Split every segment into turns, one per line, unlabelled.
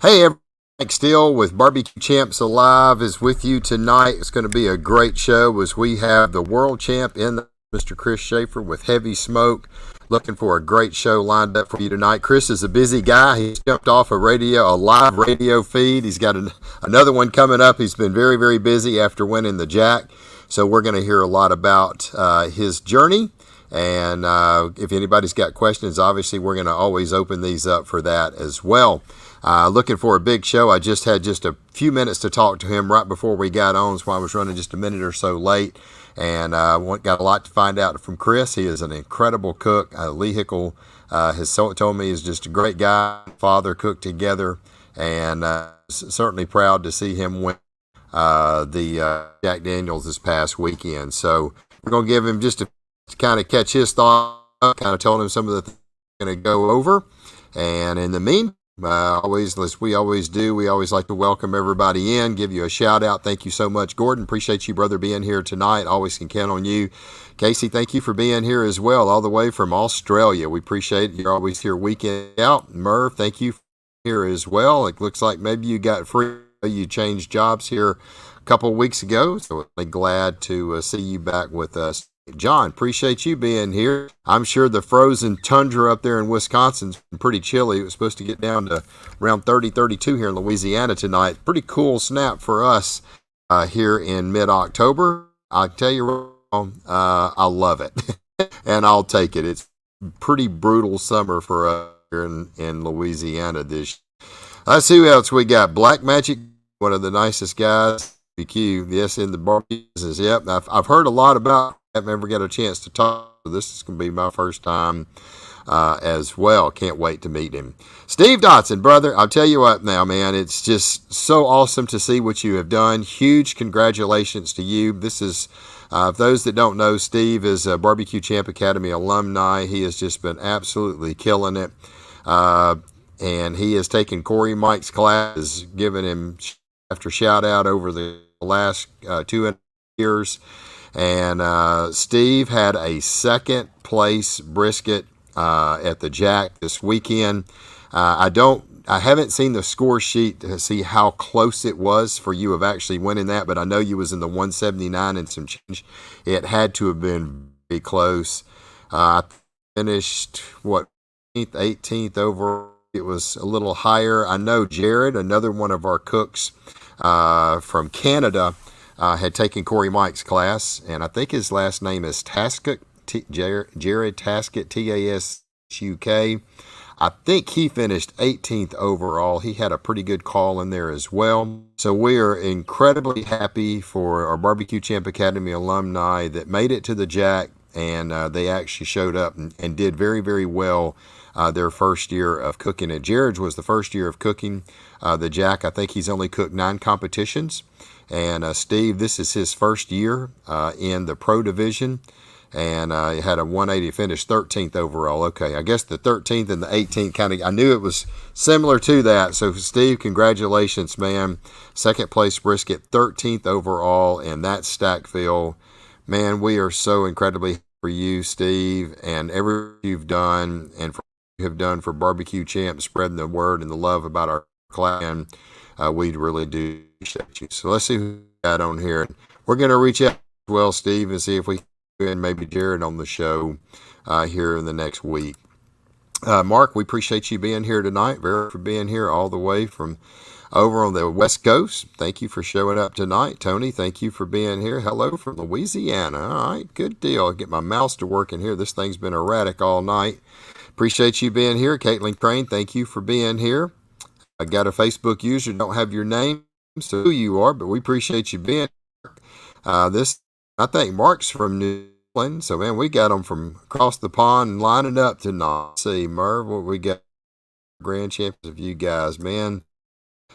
Hey, Mike Steele with BBQ Champs Alive is with you tonight. It's going to be a great show as we have the world champ in Mr. Chris Schafer with Heavy Smoke. Looking for a great show lined up for you tonight. Chris is a busy guy. He's jumped off a live radio feed. He's got another one coming up. He's been very, very busy after winning the Jack. So we're going to hear a lot about his journey. And if anybody's got questions, obviously we're going to always open these up for that as well. Looking for a big show. I just had just a few minutes to talk to him right before we got on, so I was running just a minute or so late. And got a lot to find out from Chris. He is an incredible cook. Lee Hickle has told me he's just a great guy, father, cook together, and certainly proud to see him win the Jack Daniels this past weekend. So we're going to give him just to kind of catch his thoughts, kind of told him some of the things we're going to go over. And in the meantime, as we always do, we always like to welcome everybody in, give you a shout out. Thank you so much, Gordon. Appreciate you, brother, being here tonight. Always can count on you. Casey, thank you for being here as well, all the way from Australia. We appreciate it. You're always here weekend out. Merv, thank you for being here as well. It looks like maybe you got free. You changed jobs here a couple of weeks ago, so I'm glad to see you back with us. John, appreciate you being here. I'm sure the frozen tundra up there in Wisconsin's pretty chilly. It was supposed to get down to around 30, 32 here in Louisiana tonight. Pretty cool snap for us here in mid-October. I'll tell you what, I love it, and I'll take it. It's pretty brutal summer for us here in Louisiana this year. Let's see who else we got. Black Magic, one of the nicest guys. BBQ, yes, in the barbecue business. Yep, I've heard a lot about. I've never got a chance to talk. So this is going to be my first time as well. Can't wait to meet him. Steve Dotson, brother, I'll tell you what now, man. It's just so awesome to see what you have done. Huge congratulations to you. This is, for those that don't know, Steve is a BBQ Champ Academy alumni. He has just been absolutely killing it. And he has taken Corey Mike's class, given him after shout out over the last 2 years. And Steve had a second place brisket at the Jack this weekend. I haven't seen the score sheet to see how close it was for you of actually winning that, but I know you was in the 179 and some change. It had to have been very close. I finished 18th over. It was a little higher. I know Jared, another one of our cooks from Canada, had taken Corey Mike's class, and I think his last name is Taskett, Jared Taskett, Tasuk. I think he finished 18th overall. He had a pretty good call in there as well. So we are incredibly happy for our BBQ Champ Academy alumni that made it to the Jack, and they actually showed up and did very, very well their first year of cooking. And Jared's was the first year of cooking the Jack. I think he's only cooked 9 competitions. And Steve, this is his first year in the pro division, and he had a 180, finished 13th overall. Okay, I guess the 13th and the 18th kind of, I knew it was similar to that. So Steve, congratulations, man. Second place brisket, 13th overall, and that Stackville. Man, we are so incredibly for you, Steve, and everything you've done and for you have done for BBQ Champ, spreading the word and the love about our class. And we really do appreciate you. So let's see who we got on here. We're going to reach out as well, Steve, and see if we can maybe Jared on the show here in the next week. Mark, we appreciate you being here tonight. Very for being here all the way from over on the West Coast. Thank you for showing up tonight. Tony, thank you for being here. Hello from Louisiana. All right, good deal. I'll get my mouse to work in here. This thing's been erratic all night. Appreciate you being here. Caitlin Crane, thank you for being here. I got a Facebook user, don't have your name, so who you are, but we appreciate you being here. This, I think Mark's from New England, so man, we got them from across the pond and lining up tonight. Let's see, Merv, what we got, grand champions of you guys, man.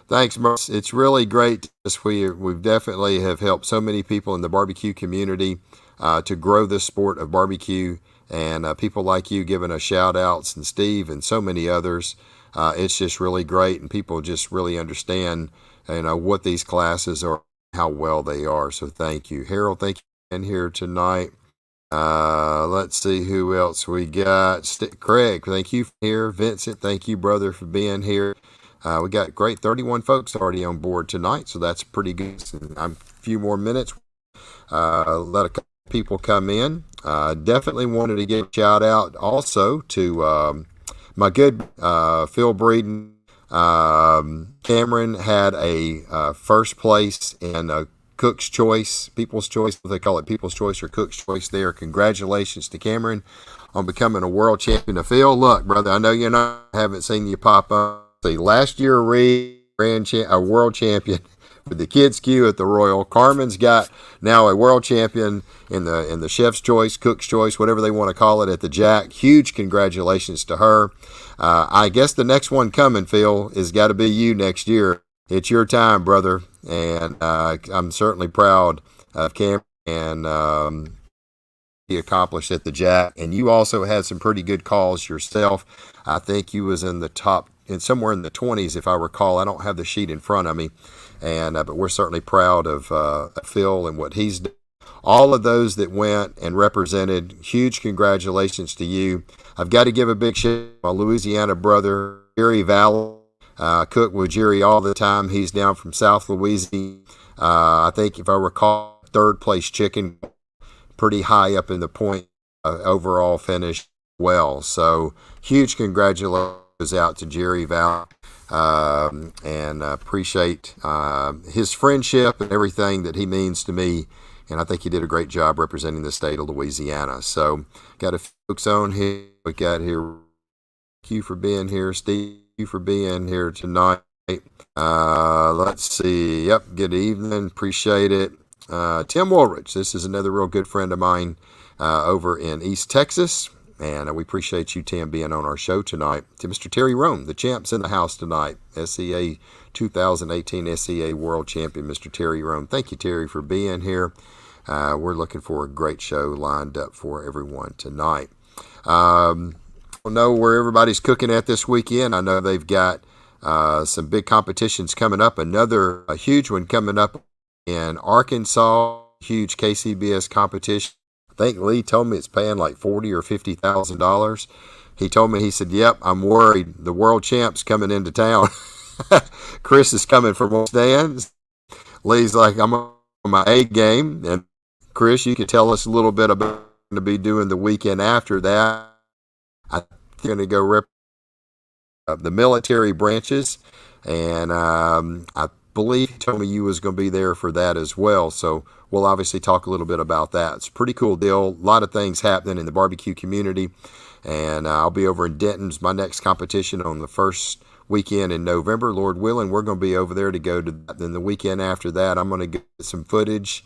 Thanks, Merv. It's really great. We've definitely have helped so many people in the barbecue community to grow this sport of barbecue, and people like you giving us shout outs, and Steve and so many others. It's just really great, and people just really understand, what these classes are, how well they are. So thank you, Harold. Thank you for being here tonight. Let's see who else we got. Craig, thank you for here. Vincent, thank you, brother, for being here. We got great 31 folks already on board tonight, so that's pretty good. A few more minutes. Let a couple people come in. Definitely wanted to give a shout out also to my good Phil Breeden. Cameron had a first place in Cook's Choice, People's Choice. They call it People's Choice or Cook's Choice there. Congratulations to Cameron on becoming a world champion. Phil, look, brother, I know haven't seen you pop up. See, last year, a world champion with the kids' queue at the Royal. Carmen's got now a world champion in the Chef's Choice, Cook's Choice, whatever they want to call it, at the Jack. Huge congratulations to her. I guess the next one coming, Phil, has got to be you next year. It's your time, brother, and I'm certainly proud of Cameron and he accomplished at the Jack. And you also had some pretty good calls yourself. I think you was in the top, somewhere in the 20s, if I recall. I don't have the sheet in front of me, and but we're certainly proud of Phil and what he's done. All of those that went and represented, huge congratulations to you. I've got to give a big shout out to my Louisiana brother, Jerry Valley. Cook with Jerry all the time. He's down from South Louisiana. I think, if I recall, third place chicken, pretty high up in the point overall finish well. So huge congratulations out to Jerry Valley, and appreciate his friendship and everything that he means to me. And I think he did a great job representing the state of Louisiana. So got a few folks on here. We got here. Thank you for being here, Steve. You for being here tonight. Let's see. Yep. Good evening. Appreciate it. Tim Woolridge. This is another real good friend of mine over in East Texas. And we appreciate you, Tim, being on our show tonight. To Mr. Terry Rome, the champ's in the house tonight. SCA 2018 SCA World Champion, Mr. Terry Rome. Thank you, Terry, for being here. We're looking for a great show lined up for everyone tonight. I don't know where everybody's cooking at this weekend. I know they've got some big competitions coming up. A huge one coming up in Arkansas. Huge KCBS competition. I think Lee told me it's paying like $40,000 or $50,000. He told me, he said, "Yep, I'm worried. The world champ's coming into town." Chris is coming from stands. Lee's like, "I'm on my A game." And Chris, you could tell us a little bit about what to be doing the weekend after that. I'm going to go rep the military branches, and I believe he told me you was going to be there for that as well. So we'll obviously talk a little bit about that. It's a pretty cool deal. A lot of things happening in the barbecue community, and I'll be over in Denton's, my next competition, on the first weekend in November. Lord willing, we're going to be over there to go to that. Then the weekend after that, I'm going to get some footage.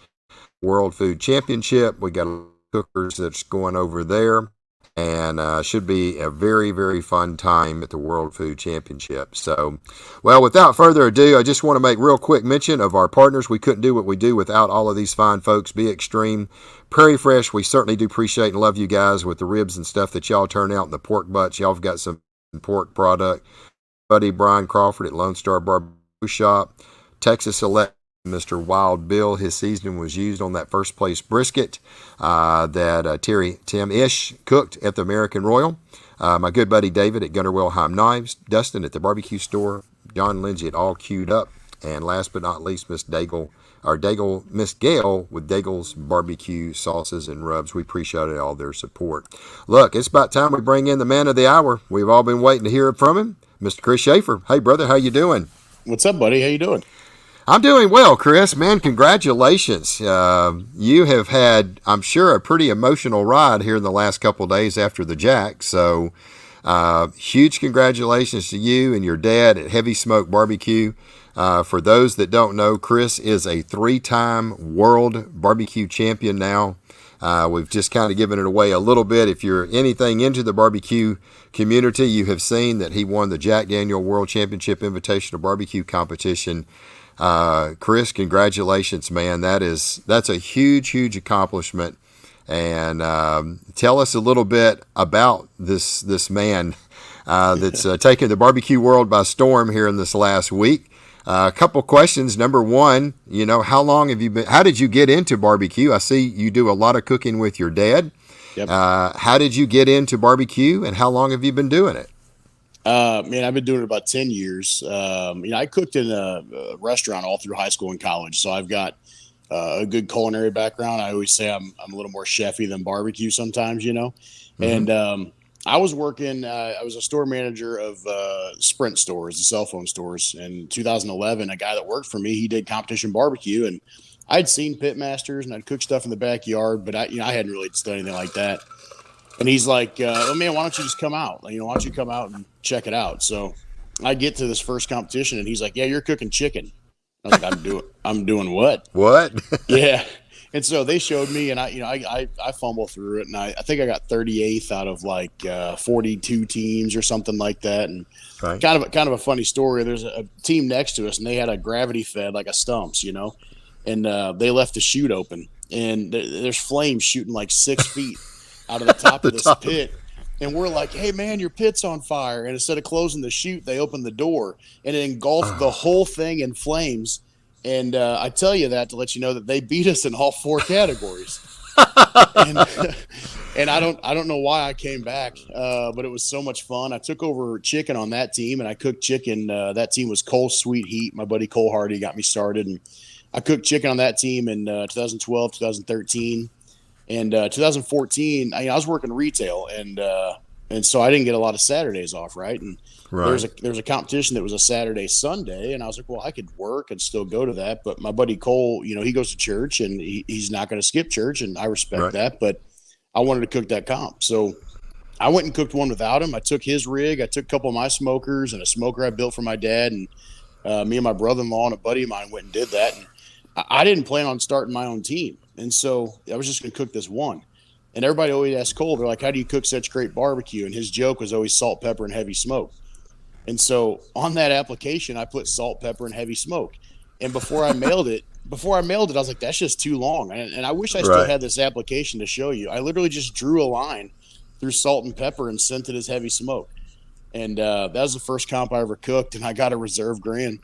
World Food Championship. We got cookers that's going over there. And should be a very, very fun time at the World Food Championship. So, well, without further ado, I just want to make real quick mention of our partners. We couldn't do what we do without all of these fine folks. Be Extreme, Prairie Fresh. We certainly do appreciate and love you guys with the ribs and stuff that y'all turn out, and the pork butts. Y'all have got some pork product. Buddy Brian Crawford at Lone Star Barbecue Shop. Texas Select. Mr. Wild Bill, his seasoning was used on that first place brisket that Tim Ish cooked at the American Royal. My good buddy David at Gunnar Wilhelm Knives, Dustin at the barbecue store, John Lindsay at All Queued Up, and last but not least, Miss Gail with Daigle's Barbecue Sauces and Rubs. We appreciate all their support. Look, it's about time we bring in the man of the hour. We've all been waiting to hear from him, Mr. Chris Schafer. Hey, brother, how you doing?
What's up, buddy? How you doing?
I'm doing well, Chris. Man, congratulations. You have had, I'm sure, a pretty emotional ride here in the last couple of days after the Jack. So, huge congratulations to you and your dad at Heavy Smoke BBQ. For those that don't know, Chris is a 3-time World BBQ Champion now. We've just kind of given it away a little bit. If you're anything into the barbecue community, you have seen that he won the Jack Daniel World Championship Invitational Barbecue Competition. Chris, congratulations, man. That's a huge accomplishment. And tell us a little bit about this man that's taken the barbecue world by storm here in this last week. A couple questions. Number one, how did you get into barbecue? I see you do a lot of cooking with your dad.
Yep.
How did you get into barbecue, and how long have you been doing it?
Man, I've been doing it about 10 years. I cooked in a restaurant all through high school and college, so I've got a good culinary background. I always say I'm a little more chefy than barbecue sometimes,
Hmm.
And I was working. I was a store manager of Sprint stores, the cell phone stores. In 2011, a guy that worked for me, he did competition barbecue, and I'd seen pit masters and I'd cook stuff in the backyard, but I hadn't really done anything like that. And he's like, "Oh man, why don't you just come out? Like, why don't you come out and check it out?" So I get to this first competition, and he's like, "Yeah, you're cooking chicken." I was like, I'm doing what?"
What?
Yeah. And so they showed me, and I fumbled through it, and I think I got 38th out of like 42 teams or something like that. And
Right.
kind of a funny story. There's a team next to us, and they had a gravity fed like a stumps, and they left the chute open, and there's flames shooting like 6 feet out of the top
The
of this
top of
pit. And we're like, "Hey man, your pit's on fire!" And instead of closing the chute, they opened the door, and it engulfed the whole thing in flames. And I tell you that to let you know that they beat us in all four categories. And and I don't know why I came back, but it was so much fun. I took over chicken on that team, and I cooked chicken. That team was Cole Sweet Heat. My buddy Cole Hardy got me started, and I cooked chicken on that team in 2012, 2013, and 2014. I was working retail, and so I didn't get a lot of Saturdays off, right? And
right.
there's a competition that was a Saturday Sunday, and I was like, well, I could work and still go to that. But my buddy Cole, he goes to church, and he's not going to skip church, and I respect
Right.
that. But I wanted to cook that comp, so I went and cooked one without him. I took his rig, I took a couple of my smokers and a smoker I built for my dad, and me and my brother-in-law and a buddy of mine went and did that. And I didn't plan on starting my own team, and so I was just going to cook this one. And everybody always asks Cole, they're like, "How do you cook such great barbecue?" And his joke was always salt, pepper, and heavy smoke. And so on that application, I put salt, pepper, and heavy smoke. And before I mailed it, I was like, "That's just too long." And I wish I still
Right.
had this application to show you. I literally just drew a line through salt and pepper and sent it as heavy smoke. And that was the first comp I ever cooked, and I got a reserve grand.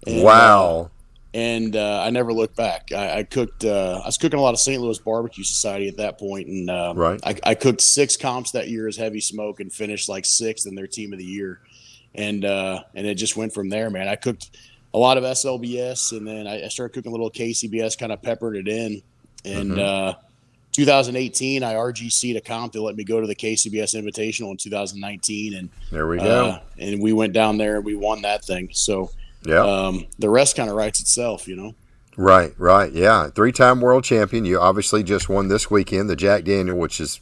And
Wow.
I never looked back. I cooked. I was cooking a lot of St. Louis Barbecue Society at that point, and
Right.
I cooked 6 comps that year as heavy smoke and finished like sixth in their team of the year. And it just went from there, man. I cooked a lot of SLBS, and then I started cooking a little KCBS, kind of peppered it in. And
Hmm.
2018, I RGC'd a comp to let me go to the KCBS Invitational in 2019,
There we go.
and we went down there and we won that thing. So
Yep.
the rest kind of writes itself.
Right. Right. Yeah. Three-time world champion. You obviously just won this weekend, the Jack Daniel, which is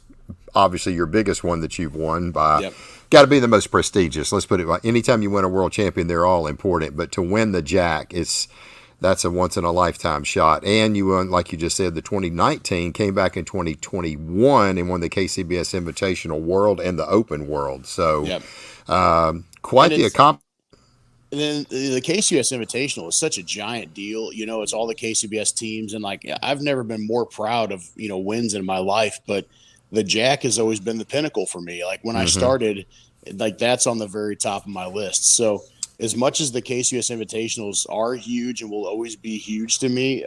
obviously your biggest one that you've won by.
Yep.
Got to be the most prestigious. Let's put it like anytime you win a world champion, they're all important. But to win the Jack, that's a once in a lifetime shot. And you won, like you just said, the 2019, came back in 2021 and won the KCBS Invitational World and the Open World. So
Yep.
quite
And
the
it's
accomplishment.
and then the KCBS Invitational is such a giant deal. It's all the KCBS teams, and like I've never been more proud of wins in my life. But the Jack has always been the pinnacle for me. Like when I
Hmm.
started, like that's on the very top of my list. So as much as the KCBS Invitationals are huge and will always be huge to me,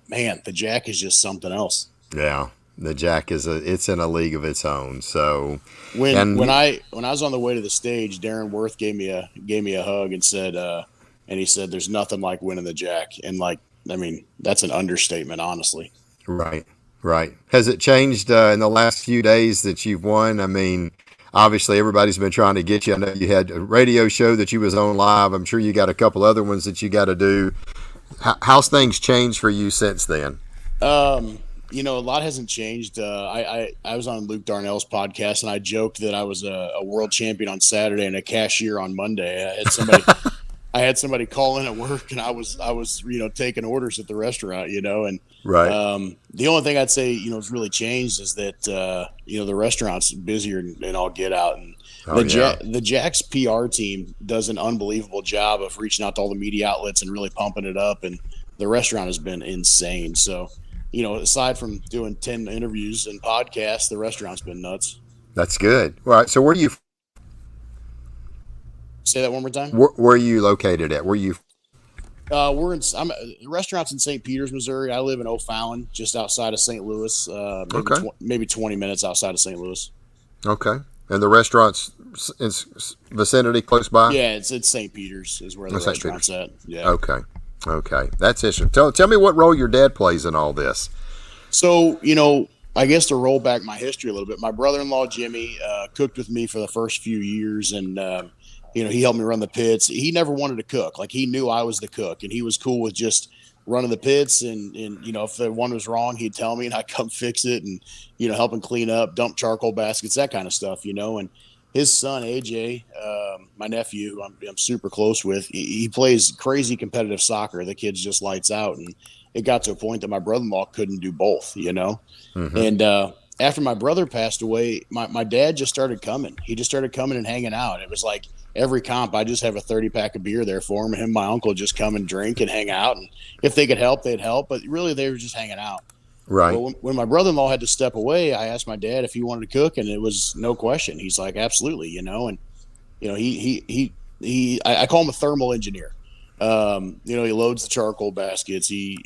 man, the Jack is just something else.
Yeah, the Jack it's in a league of its own. So,
when
and
when I when I was on the way to the stage, Darren Worth gave me a hug and said, and he said, "There's nothing like winning the Jack." And like, I mean, that's an understatement, honestly.
right, right. Has it changed in the last few days that you've won? I mean, obviously everybody's been trying to get you. I know you had a radio show that you was on live. I'm sure you got a couple other ones that you got to do. How's things changed for you since then?
A lot hasn't changed. I was on Luke Darnell's podcast, and I joked that I was a world champion on Saturday and a cashier on Monday. I had somebody call in at work, and I was taking orders at the restaurant, and
Right.
the only thing I'd say has really changed is that the restaurant's busier and all get out, and
Oh yeah.
The Jack's PR team does an unbelievable job of reaching out to all the media outlets and really pumping it up, and the restaurant has been insane. So aside from doing 10 interviews and podcasts, the restaurant's been nuts.
That's good. All right. So
Say that one more time.
where are you located at? Where you?
The restaurant's in St. Peters, Missouri. I live in O'Fallon, just outside of St. Louis,
Okay.
maybe 20 minutes outside of St. Louis.
Okay. And the restaurant's in vicinity close by?
Yeah, it's St. Peter's is where the
St.
restaurant's at. Yeah.
Okay. Okay. That's interesting. Tell me what role your dad plays in all this.
So, I guess to roll back my history a little bit, my brother-in-law, Jimmy, cooked with me for the first few years. And, he helped me run the pits. He never wanted to cook. Like, he knew I was the cook, and he was cool with just running the pits. And if the one was wrong, he'd tell me and I'd come fix it and, help him clean up, dump charcoal baskets, that kind of stuff, and his son, AJ, my nephew, who I'm super close with, he plays crazy competitive soccer. The kid's just lights out. And it got to a point that my brother-in-law couldn't do both,
Mm-hmm.
And after my brother passed away, my dad just started coming. He just started coming and hanging out. It was like every comp, I just have a 30-pack of beer there for him. Him and my uncle just come and drink and hang out. And if they could help, they'd help. But really, they were just hanging out.
Right.
But when my brother-in-law had to step away, I asked my dad if he wanted to cook, and it was no question. He's like, absolutely, And I call him a thermal engineer. He loads the charcoal baskets. He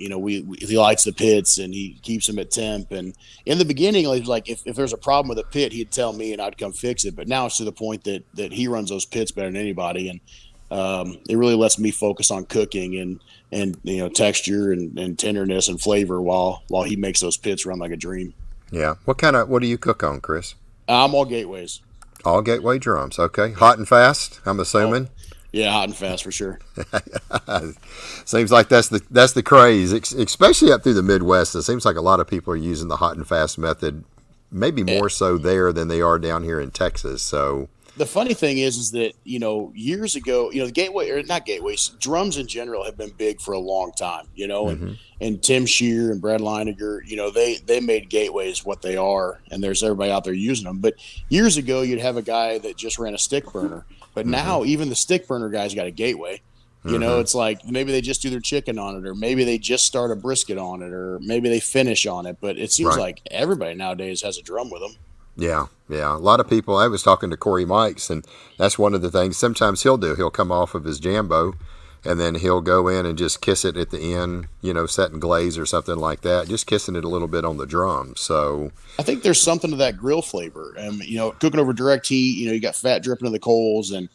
lights the pits and he keeps them at temp. And in the beginning, he was like, if there's a problem with a pit, he'd tell me and I'd come fix it. But now it's to the point that he runs those pits better than anybody. And it really lets me focus on cooking and texture and tenderness and flavor while he makes those pits run like a dream.
Yeah. What do you cook on, Chris?
I'm all gateways.
All gateway drums. Okay. Hot and fast, I'm assuming.
Yeah, hot and fast for sure.
Seems like that's the craze, especially up through the Midwest. It seems like a lot of people are using the hot and fast method, maybe more so there than they are down here in Texas. So
the funny thing is that years ago, the gateway, or not gateways, drums in general have been big for a long time.
Mm-hmm.
And Tim Shear and Brad Leiniger, they made gateways what they are, and there's everybody out there using them. But years ago, you'd have a guy that just ran a stick burner. But now even the stick burner guy's got a gateway. It's like maybe they just do their chicken on it, or maybe they just start a brisket on it, or maybe they finish on it. But it seems like everybody nowadays has a drum with them.
Yeah. A lot of people. I was talking to Corey Mikes, and that's one of the things sometimes he'll come off of his Jambo, and then he'll go in and just kiss it at the end, setting glaze or something like that, just kissing it a little bit on the drum. So
I think there's something to that grill flavor. Cooking over direct heat, you got fat dripping in the coals, and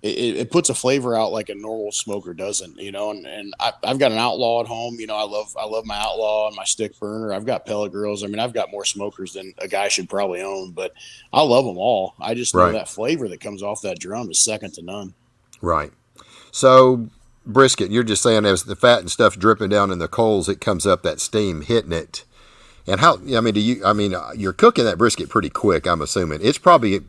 it puts a flavor out like a normal smoker doesn't, and I've got an Outlaw at home. I love my Outlaw and my stick burner. I've got pellet grills. I mean, I've got more smokers than a guy should probably own, but I love them all. I just know that flavor that comes off that drum is second to none. Right.
So brisket, you're just saying as the fat and stuff dripping down in the coals, it comes up, that steam hitting it. And you're cooking that brisket pretty quick, I'm assuming. It's probably,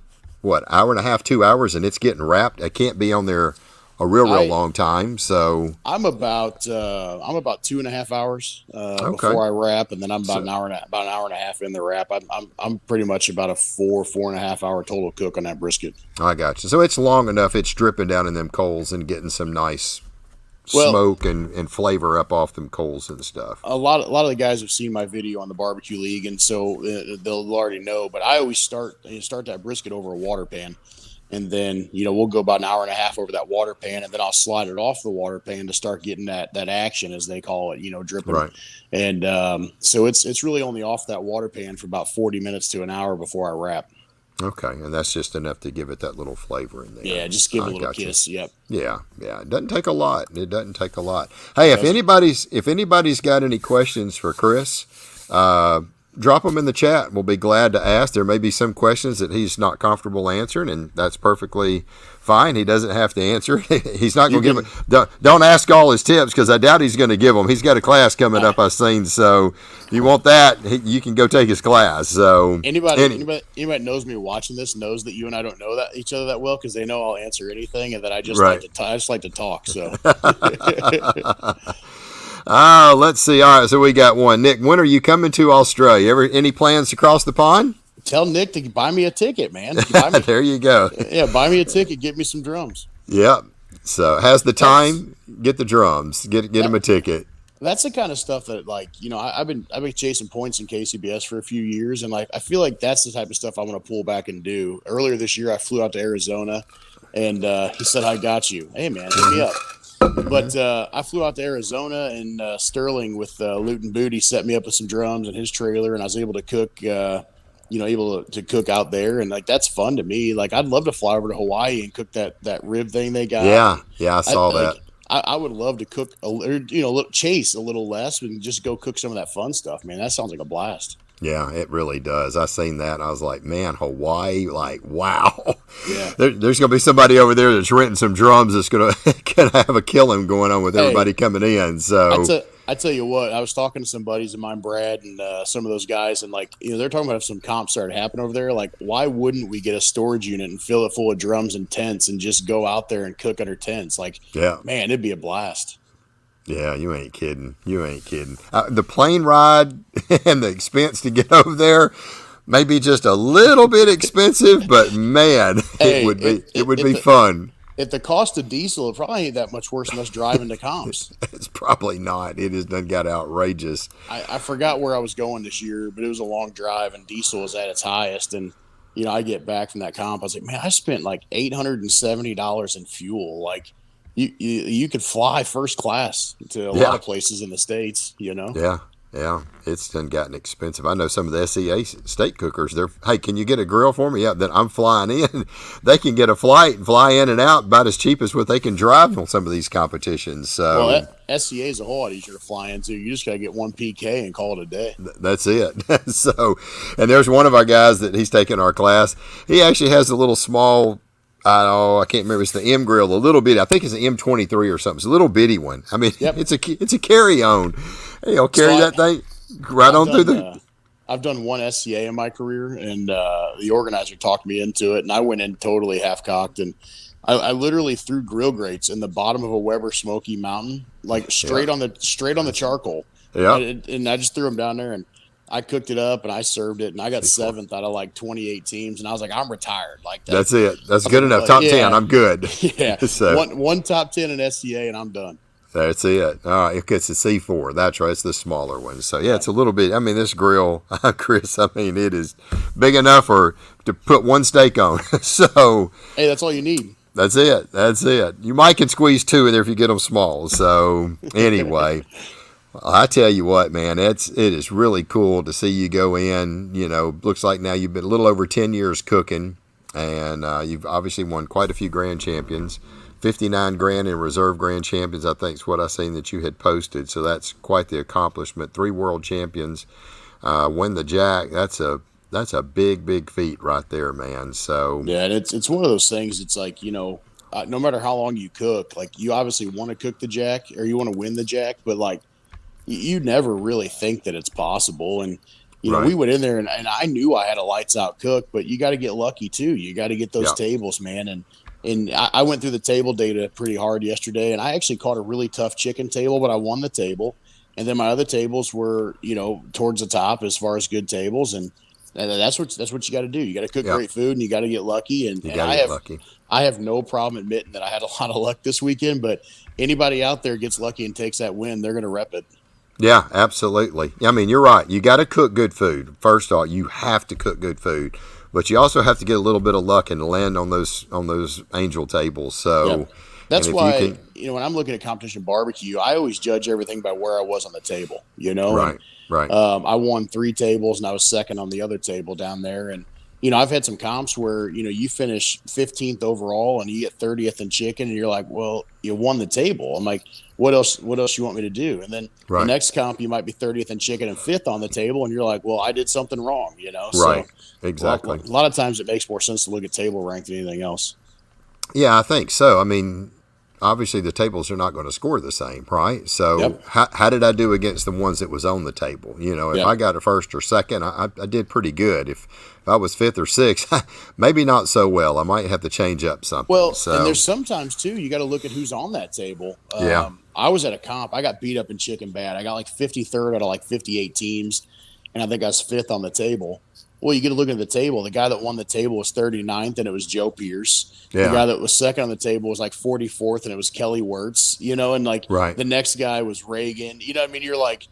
hour and a half, 2 hours, and it's getting wrapped. I can't be on there a real long time. So I'm about
2.5 hours before I wrap, and then I'm about an hour and a half in the wrap. I'm pretty much about a 4.5 hour total cook on that brisket.
I got you. So it's long enough. It's dripping down in them coals and getting some nice smoke and flavor up off them coals and stuff.
A lot of the guys have seen my video on the Barbecue League, and so they'll already know. But I always start that brisket over a water pan, and then we'll go about an hour and a half over that water pan, and then I'll slide it off the water pan to start getting that action, as they call it, dripping.
Right.
And so it's really only off that water pan for about 40 minutes to an hour before I wrap.
Okay, and that's just enough to give it that little flavor in there.
Yeah, just give it a little kiss. Yep.
Yeah. It doesn't take a lot. Hey, if anybody's got any questions for Chris, drop them in the chat. We'll be glad to ask. There may be some questions that he's not comfortable answering, and that's perfectly fine. He doesn't have to answer. He's not going to give it. Don't ask all his tips, because I doubt he's going to give them. He's got a class coming up, I've seen. So if you want that, you can go take his class. So
anybody knows me watching this knows that you and I don't know that each other that well, because they know I'll answer anything, and that I just like to talk. So.
Let's see. All right, so we got one. Nick, when are you coming to Australia? Any plans to cross the pond?
Tell Nick to buy me a ticket, man.
There you go.
Yeah, buy me a ticket. Get me some drums.
Yep. So has the time. Get the drums. Get him a ticket.
That's the kind of stuff that, I've been chasing points in KCBS for a few years, and I feel like that's the type of stuff I want to pull back and do. Earlier this year, I flew out to Arizona, and he said, "I got you. Hey, man, hit me up." But I flew out to Arizona, and Sterling with Loot and Booty set me up with some drums in his trailer, and I was able to cook able to cook out there, and like that's fun to me. Like I'd love to fly over to Hawaii and cook that rib thing they got.
Yeah,
And
yeah, I
I
saw that.
like I would love to cook chase a little less and just go cook some of that fun stuff, man. That sounds like a blast.
Yeah, it really does. I seen that and I was like, man, Hawaii, like, wow.
Yeah.
There's going to be somebody over there that's renting some drums that's going to have a killing going on with everybody
Hey,
coming in.
I
So,
tell I tell you what, I was talking to some buddies of mine, Brad, and some of those guys, and like they're talking about if some comps started happening over there. Like, why wouldn't we get a storage unit and fill it full of drums and tents and just go out there and cook under tents? Like,
yeah.
man, it'd be a blast.
Yeah, you ain't kidding. You ain't kidding. The plane ride and the expense to get over there may be just a little bit expensive, but man,
Hey,
it would be
the,
fun.
at the cost of diesel, it probably ain't that much worse than us driving to comps.
It's probably not. It has done got outrageous.
I forgot where I was going this year, but it was a long drive and diesel was at its highest. And, I get back from that comp. I was like, man, I spent like $870 in fuel. Like, you could fly first class to a lot
Yeah,
of places in the States.
yeah, yeah. It's done gotten expensive. I know some of the SEA steak cookers. They're, hey, can you get a grill for me? Yeah, then I'm flying in. They can get a flight and fly in and out about as cheap as what they can drive on some of these competitions.
Well,
So
SCA is a whole lot easier to fly into. You just got to get one PK and call it a day.
that's it. So, and there's one of our guys that he's taking our class. He actually has a little small. I can't remember. It's the M grill, a little bit. I think it's an M23 or something. It's a little bitty one. I mean,
Yep.
it's a carry on. He'll carry
So
that thing right
I've
on through
done
the.
I've done one SCA in my career, and the organizer talked me into it, and I went in totally half cocked, and I literally threw grill grates in the bottom of a Weber Smoky Mountain, like
Yeah,
straight on the charcoal,
yeah.
and I just threw them down there, and I cooked it up, and I served it, and I got
Before.
seventh out of like 28 teams, and I was like, I'm retired, like that.
That's it. That's
I was
good enough.
like,
Top 10.
yeah,
I'm good.
yeah,
So
one top 10 in SCA, and I'm done.
that's it. All right. It's a C4. That's right. It's the smaller one. So yeah,
Yeah.
it's a little bit. I mean, this grill, Chris. I mean, it is big enough to put one steak on. So
Hey, that's all you need.
that's it. That's it. You might can squeeze two in there if you get them small. So anyway. Well, I tell you what, man, it is really cool to see you go in. Looks like now you've been a little over 10 years cooking, and you've obviously won quite a few grand champions, 59 grand in reserve grand champions. I think is what I seen that you had posted. So that's quite the accomplishment. 3 world champions, win the Jack. That's a big feat right there, man. So
Yeah, and it's one of those things. It's like no matter how long you cook, like you obviously want to cook the Jack or you want to win the Jack, but like you never really think that it's possible. And we
right,
went in there and I knew I had a lights out cook, but you got to get lucky too. You got to get those
yeah,
tables, man. And I went through the table data pretty hard yesterday, and I actually caught a really tough chicken table, but I won the table. And then my other tables were towards the top as far as good tables, and that's what you got to do. You got to cook
yeah.
great food, and you got to get lucky. And,
You
and
got to
I
get
have
lucky.
I have no problem admitting that I had a lot of luck this weekend. But anybody out there gets lucky and takes that win, they're going to rep it.
Yeah, absolutely. I mean, you're right. You got to cook good food. First off, you have to cook good food, but you also have to get a little bit of luck and land on those angel tables.
Yep.
So, and
That's
if you
why,
can,
when I'm looking at competition barbecue, I always judge everything by where I was on the table,
right,
and
right,
I won 3 tables and I was second on the other table down there. And, I've had some comps where, you finish 15th overall and you get 30th in chicken and you're like, well, you won the table. I'm like, what else you want me to do? And then the
right,
next comp, you might be 30th in chicken and 5th on the table. And you're like, well, I did something wrong.
right.
So
Exactly.
a lot of times it makes more sense to look at table rank than anything else.
Yeah, I think so. I mean, obviously the tables are not going to score the same, right? So
Yep.
how did I do against the ones that was on the table? If
Yep.
I got a first or second, I did pretty good. If I was 5th or 6th, maybe not so well. I might have to change up something.
Well,
So
and there's sometimes too, you got to look at who's on that table.
yeah,
I was at a comp. I got beat up in chicken bad. I got like 53rd out of like 58 teams, and I think I was 5th on the table. Well, you get to look at the table. The guy that won the table was 39th, and it was Joe Pierce. The
yeah,
guy that was second on the table was like 44th, and it was Kelly Wirtz. And like
right.
the next guy was Reagan. What I mean? You're like,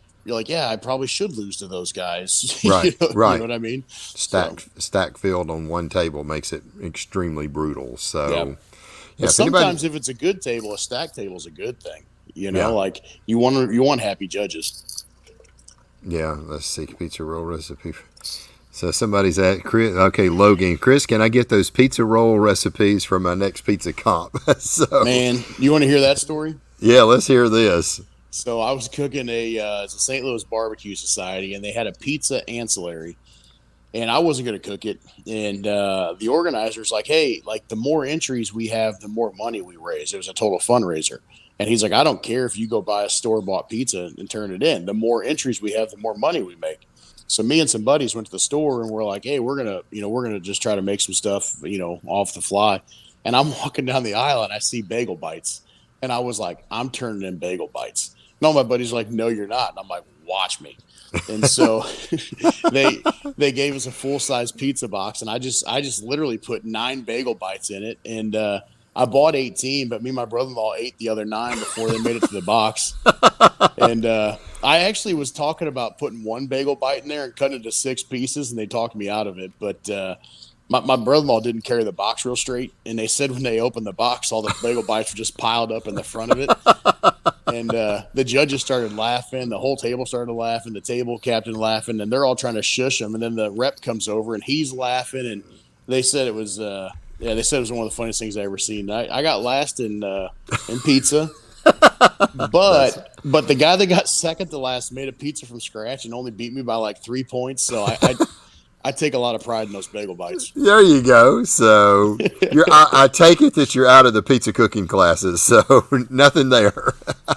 yeah, I probably should lose to those guys.
Right, right.
You know what I mean? So,
Stack field on one table makes it extremely brutal. So
yeah.
yeah,
But
if anybody,
sometimes if it's a good table, a stack table is a good thing.
yeah,
Like you want happy judges.
yeah. Let's see, pizza roll recipe. So somebody's at Chris. Okay, Logan. Chris, can I get those pizza roll recipes for my next pizza comp? So,
Man, you want to hear that story?
yeah, let's hear this.
So I was cooking it's a St. Louis Barbecue Society, and they had a pizza ancillary, and I wasn't going to cook it. And the organizer's like, "Hey, like the more entries we have, the more money we raise." It was a total fundraiser, and he's like, "I don't care if you go buy a store-bought pizza and turn it in. The more entries we have, the more money we make." So me and some buddies went to the store, and we're like, "Hey, we're gonna just try to make some stuff, off the fly." And I'm walking down the aisle, and I see bagel bites, and I was like, "I'm turning in bagel bites." And all my buddies are like, "No, you're not." And I'm like, "Watch me." And so they gave us a full size pizza box, and I just literally put 9 bagel bites in it, and I bought 18, but me and my brother-in-law ate the other 9 before they made it to the box. And I actually was talking about putting 1 bagel bite in there and cutting it to 6 pieces, and they talked me out of it. But my brother-in-law didn't carry the box real straight, and they said when they opened the box, all the bagel bites were just piled up in the front of it. And the judges started laughing. The whole table started laughing. The table captain laughing, and they're all trying to shush him. And then the rep comes over, and he's laughing. And they said it was, they said it was one of the funniest things I ever seen. I got last in pizza, but the guy that got second to last made a pizza from scratch and only beat me by like 3 points. So I take a lot of pride in those bagel bites.
There you go. So I take it that you're out of the pizza cooking classes, so nothing there.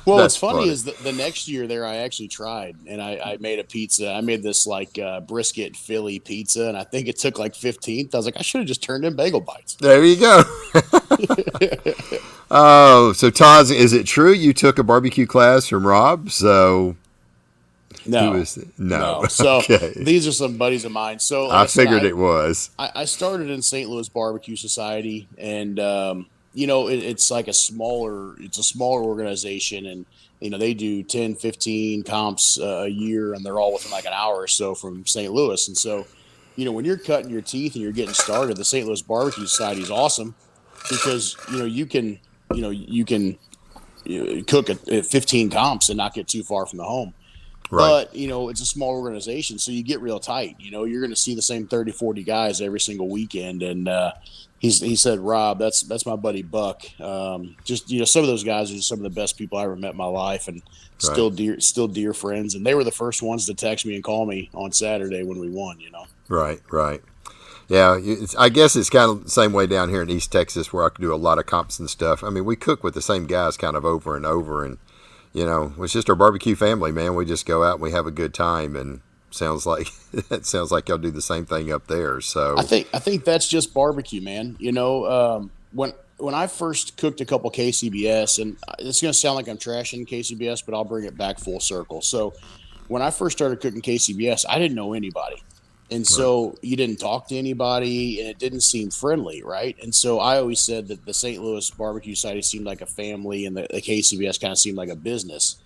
Well, what's funny is that the next year there I actually tried, and I made a pizza. I made this like brisket Philly pizza, and I think it took like 15th. I was like, I should have just turned in bagel bites.
There you go. Oh, so Taz, is it true you took a barbecue class from Rob? So
no. So
okay.
These are some buddies of mine. So like
I figured it was.
I started in St. Louis Barbecue Society, and it's like a smaller organization, and they do 10, 15 comps a year, and they're all within like an hour or so from St. Louis. And so, when you're cutting your teeth and you're getting started, the St. Louis Barbecue Society is awesome because you can cook at 15 comps and not get too far from the home.
Right.
But, it's a small organization, so you get real tight. You're going to see the same 30, 40 guys every single weekend. And he said, Rob, that's my buddy Buck. Some of those guys are just some of the best people I ever met in my life, and still dear friends. And they were the first ones to text me and call me on Saturday when we won,
Right. Yeah, I guess it's kind of the same way down here in East Texas where I could do a lot of comps and stuff. I mean, we cook with the same guys kind of over and over, and it's just our barbecue family, man. We just go out and we have a good time, and sounds like y'all do the same thing up there. So
I think that's just barbecue, man. When I first cooked a couple KCBS, and it's going to sound like I'm trashing KCBS, but I'll bring it back full circle. So when I first started cooking KCBS, I didn't know anybody. And so you didn't talk to anybody, and it didn't seem friendly, right? And so I always said that the St. Louis Barbecue Society seemed like a family, and the KCBS kind of seemed like a business.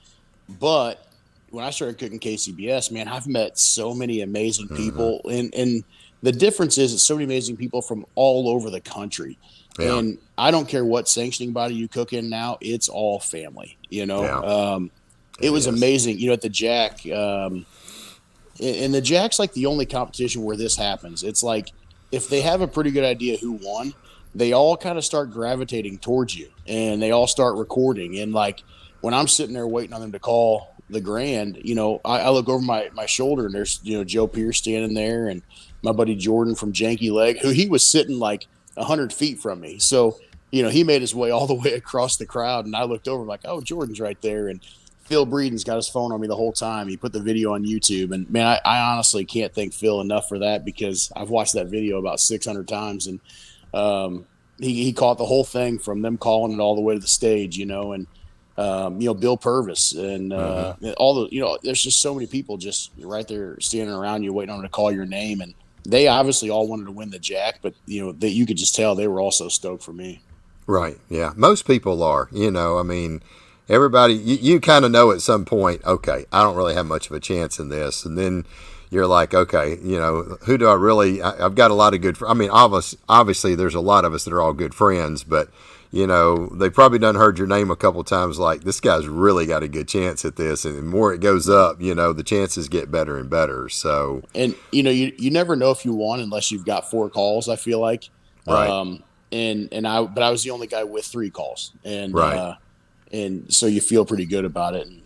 But when I started cooking KCBS, man, I've met so many amazing people. And the difference is it's so many amazing people from all over the country. Yeah. And I don't care what sanctioning body you cook in now, it's all family, Yeah. It was amazing, at the Jack and the Jack's like the only competition where this happens. It's like if they have a pretty good idea who won, they all kind of start gravitating towards you, and they all start recording. And like when I'm sitting there waiting on them to call the grand, I look over my shoulder, and there's Joe Pierce standing there, and my buddy Jordan from Janky Leg, who he was sitting like 100 feet from me. So he made his way all the way across the crowd, and I looked over like, oh, Jordan's right there. And Phil Breeden's got his phone on me the whole time. He put the video on YouTube, and man, I honestly can't thank Phil enough for that, because I've watched that video about 600 times, and he caught the whole thing from them calling it all the way to the stage, and Bill Purvis and all the there's just so many people just right there standing around you waiting on them to call your name, and they obviously all wanted to win the Jack, but that you could just tell they were also stoked for me.
Right. Yeah. Most people are. I mean. Everybody, you kind of know at some point, okay, I don't really have much of a chance in this. And then you're like, okay, who do I really, I've got a lot of good, I mean, obviously there's a lot of us that are all good friends, but, they probably done heard your name a couple times. Like, this guy's really got a good chance at this, and the more it goes up, the chances get better and better. So,
and you never know if you won unless you've got 4 calls. I feel like,
right,
but I was the only guy with 3 calls,
right.
And so you feel pretty good about it. And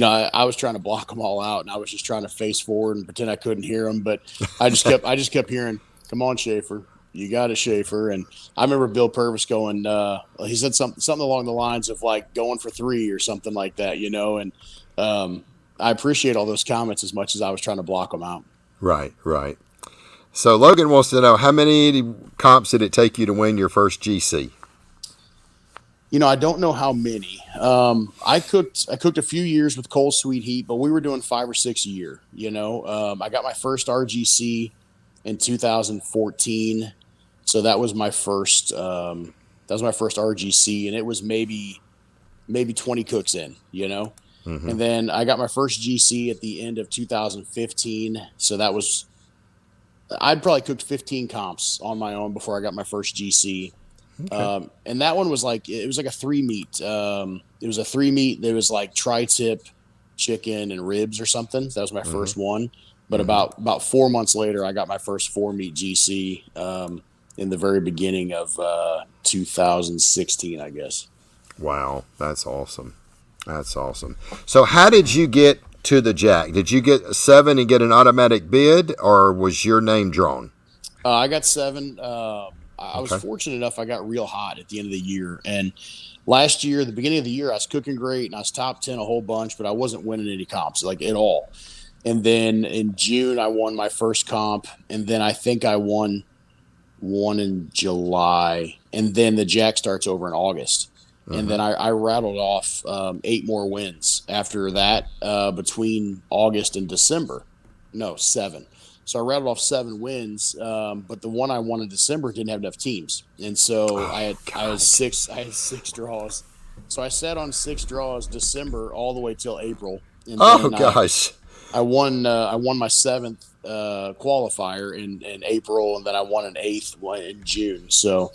I was trying to block them all out, and I was just trying to face forward and pretend I couldn't hear them. But I just kept hearing, "Come on, Schafer, you got it, Schafer." And I remember Bill Purvis going, he said something along the lines of like going for 3 or something like that, And I appreciate all those comments as much as I was trying to block them out.
Right, right. So Logan wants to know, how many comps did it take you to win your first GC?
I don't know how many. I cooked a few years with Cold Sweet Heat, but we were doing 5 or 6 a year. I got my first RGC in 2014, so that was my first. That was my first RGC, and it was maybe 20 cooks in.
Mm-hmm.
And then I got my first GC at the end of 2015. So that was, I'd probably cooked 15 comps on my own before I got my first GC. Okay. And that one was it was like a 3 meat. It was a 3 meat. There was like tri-tip chicken and ribs or something. That was my first one. But about 4 months later, I got my first 4 meat GC in the very beginning of 2016, I guess.
Wow. That's awesome. That's awesome. So how did you get to the Jack? Did you get 7 and get an automatic bid, or was your name drawn?
I got 7. I was fortunate enough. I got real hot at the end of the year. And last year, the beginning of the year, I was cooking great and I was top 10 a whole bunch, but I wasn't winning any comps like at all. And then in June, I won my first comp. And then I think I won one in July. And then the Jack starts over in August. And then I rattled off 8 more wins after that between August and December. No, 7. So I rattled off 7 wins, but the one I won in December didn't have enough teams, and so I had 6 draws. So I sat on 6 draws December all the way till April. And
gosh!
I won my 7th qualifier in April, and then I won an 8th one in June. So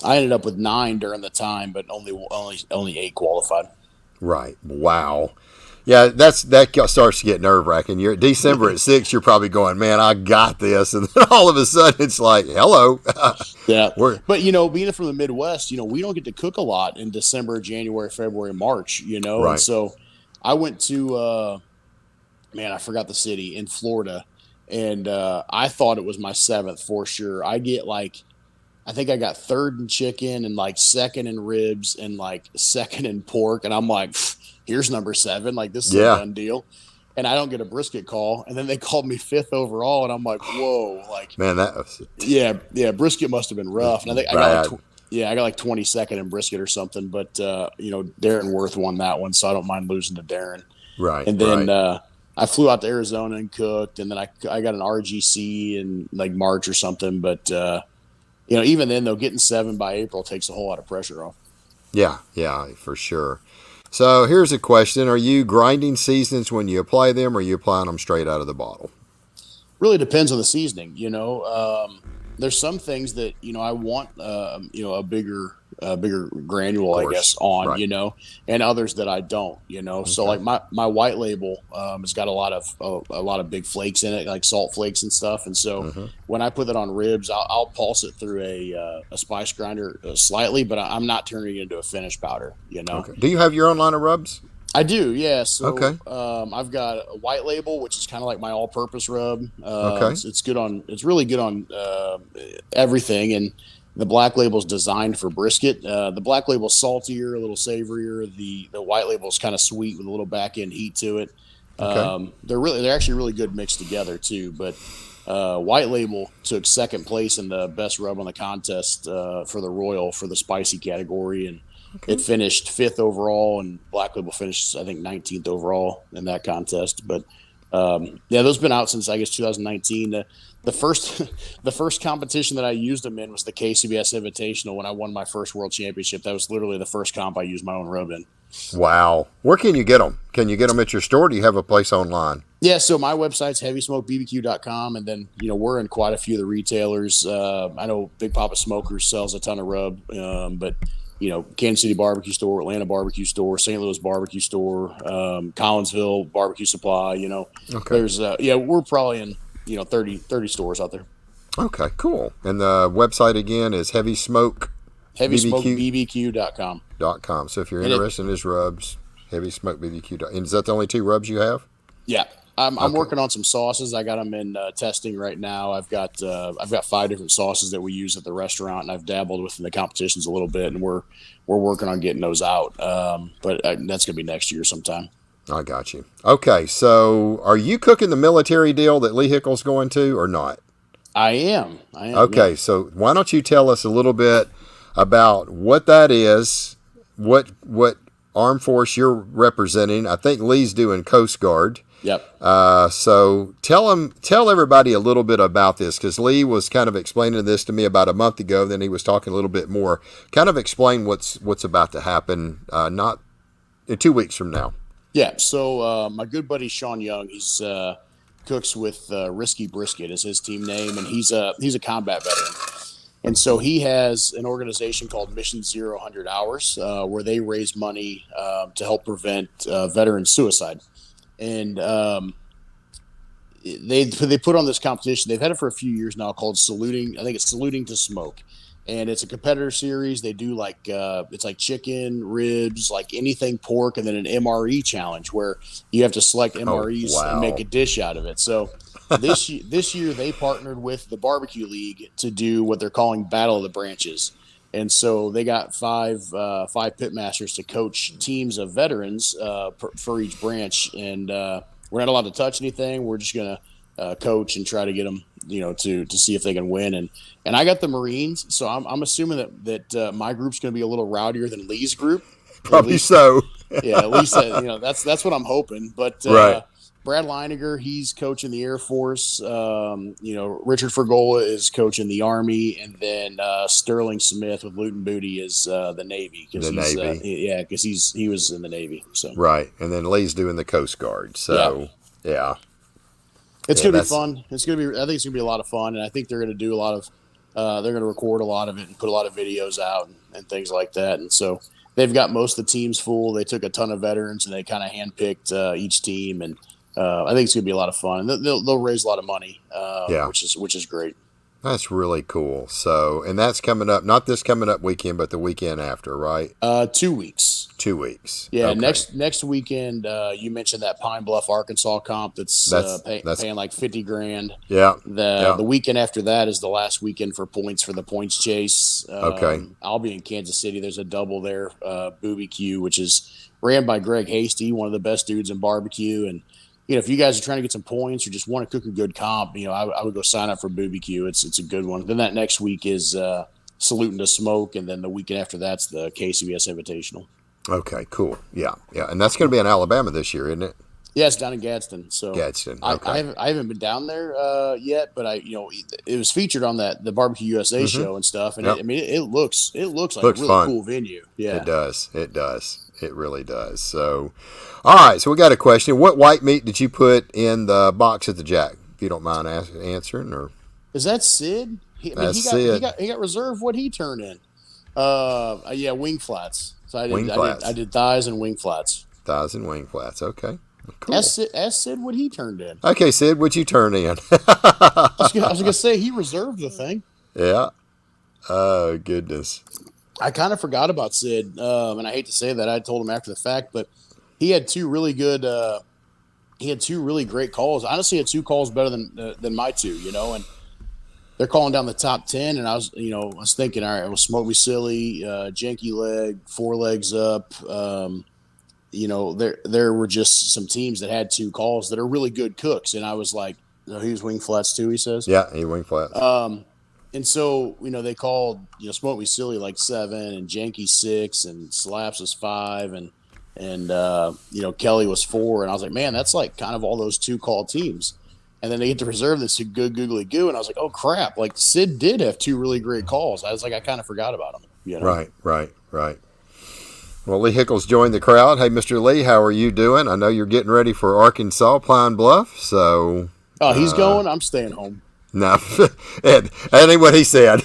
I ended up with 9 during the time, but only 8 qualified.
Right. Wow. Yeah, that starts to get nerve-wracking. You're at December at 6, you're probably going, man, I got this. And then all of a sudden it's like, hello.
Yeah. But, being from the Midwest, we don't get to cook a lot in December, January, February, March,
Right.
And so I went to, I forgot the city, in Florida. And I thought it was my 7th for sure. I think I got 3rd in chicken and 2nd in ribs and 2nd in pork. And I'm like, here's number 7. This is a done deal. And I don't get a brisket call. And then they called me 5th overall. And I'm like, whoa.
Man, that was...
Yeah, brisket must have been rough. And I think I got 22nd in brisket or something. But, Darren Worth won that one. So I don't mind losing to Darren.
Right.
And then I flew out to Arizona and cooked. And then I got an RGC in March or something. But, even then, though, getting 7 by April takes a whole lot of pressure off.
Yeah, for sure. So here's a question. Are you grinding seasonings when you apply them, or are you applying them straight out of the bottle?
Really depends on the seasoning. There's some things that, I want, a bigger granule, I guess, on,
right.
And others that I don't, Okay. So my white label has got a lot of big flakes in it, like salt flakes and stuff. And so when I put that on ribs, I'll pulse it through a spice grinder slightly, but I'm not turning it into a finished powder,
Okay. Do you have your own line of rubs?
I do, yeah. So
okay.
I've got a white label, which is kind of like my all-purpose rub.
Okay.
It's really good on everything, and the black label is designed for brisket. The black label is saltier, a little savorier. The white label is kind of sweet with a little back end heat to it. Okay. They're actually really good mixed together too. But white label took 2nd place in the best rub on the contest for the Royal for the spicy category, and it finished 5th overall, and black label finished, I think, 19th overall in that contest. But Yeah, those been out since I guess 2019. The first the first competition that I used them in was the KCBS Invitational when I won my first world championship. That was literally the first comp I used my own rub in.
Wow. Where can you get them? Can you get them at your store? Or do you have a place online?
Yeah, so my website's heavysmokebbq.com, and then we're in quite a few of the retailers. I know Big Papa Smokers sells a ton of rub, but Kansas City Barbecue Store, Atlanta Barbecue Store, St. Louis Barbecue Store, Collinsville Barbecue Supply.
Okay.
There's we're probably in 30 stores out there.
Okay, cool. And the website again is Heavy Smoke
HeavySmokeBBQ.com.
.com. So if you're interested in his rubs, Heavy Smoke BBQ. And is that the only 2 rubs you have?
Yeah, I'm working on some sauces. I got them in testing right now. I've got 5 different sauces that we use at the restaurant, and I've dabbled with in the competitions a little bit, and we're working on getting those out. But that's gonna be next year sometime.
I got you. Okay, so are you cooking the military deal that Lee Hickle's going to or not?
I am.
Okay,
yeah.
so why don't you tell us a little bit about what that is, what armed force you're representing? I think Lee's doing Coast Guard.
Yep.
So tell everybody a little bit about this, because Lee was kind of explaining this to me about a month ago. Then he was talking a little bit more. Kind of explain what's about to happen. Not in 2 weeks from now.
Yeah. So my good buddy Sean Young, he's cooks with Risky Brisket is his team name, and he's a combat veteran. And so he has an organization called Mission 0 Hours, where they raise money to help prevent veteran suicide. And they put on this competition. They've had it for a few years now, called Saluting. I think it's Saluting to Smoke, and it's a competitor series. They do it's like chicken, ribs, like anything pork, and then an MRE challenge where you have to select MREs and make a dish out of it. So this year they partnered with the Barbecue League to do what they're calling Battle of the Branches. And so they got five pitmasters to coach teams of veterans for each branch. And we're not allowed to touch anything. We're just going to coach and try to get them, to see if they can win. And I got the Marines, so I'm assuming that my group's going to be a little rowdier than Lee's group.
Probably so.
Yeah, at least that's what I'm hoping. But
right.
Brad Leiniger, he's coaching the Air Force. Richard Fergola is coaching the Army, and then Sterling Smith with Luton Booty is the Navy.
Navy.
Because he was in the Navy. So
right, and then Lee's doing the Coast Guard. So yeah.
It's gonna be fun. I think it's gonna be a lot of fun, and I think they're gonna do a lot of. They're gonna record a lot of it and put a lot of videos out and things like that. And so they've got most of the teams full. They took a ton of veterans and they kind of handpicked each team, and I think it's gonna be a lot of fun. And they'll raise a lot of money, which is great.
That's really cool. So, and that's coming up, not this coming up weekend, but the weekend after, right?
2 weeks.
2 weeks.
Yeah.
Okay.
Next weekend, you mentioned that Pine Bluff, Arkansas comp that's paying like $50,000.
Yeah.
The weekend after that is the last weekend for points for the points chase.
Okay.
I'll be in Kansas City. There's a double there, BBQ, which is ran by Greg Hasty, one of the best dudes in barbecue. And if you guys are trying to get some points or just want to cook a good comp, I would go sign up for BBQ. It's a good one. Then that next week is Saluting to Smoke, and then the weekend after that's the KCBS Invitational.
Okay, cool. Yeah. And that's going to be in Alabama this year, isn't it?
Yeah, it's down in Gadsden. So
Gadsden. Okay.
I haven't been down there yet, but it was featured on the Barbecue USA show and stuff, and it looks like a really
fun.
Cool venue. Yeah,
it does. It really does. So, all right. So we got a question. What white meat did you put in the box at the Jack? If you don't mind answering, or
is that Sid?
Sid.
He got reserved. What he turned in? Wing flats. So I did thighs and wing flats.
Thighs and wing flats. Okay. Cool.
Ask Sid what he turned in.
Okay, Sid, what'd you turn in?
I was gonna say he reserved the thing.
Yeah. Oh goodness.
I kind of forgot about Sid, and I hate to say that. I told him after the fact, but he had two really good. He had two really great calls. Honestly, he had two calls better than my two. And they're calling down the top 10, and I was thinking, all right, well, Smoke Me Silly, Janky Leg, Four Legs Up. There were just some teams that had two calls that are really good cooks, and I was like, he was wing flats too. He says,
yeah, he wing flats.
And so, they called, Smoke Me Silly like 7 and Janky 6 and Slaps was 5. And and Kelly was 4, and I was like, man, that's like kind of all those 2-call teams. And then they get to reserve this good googly goo, and I was like, oh crap! Like Sid did have 2 really great calls. I was like, I kind of forgot about him.
Right. Well, Lee Hickles joined the crowd. Hey, Mr. Lee, how are you doing? I know you're getting ready for Arkansas, Pine Bluff. So,
oh, he's going. I'm staying home.
No, that ain't what he said.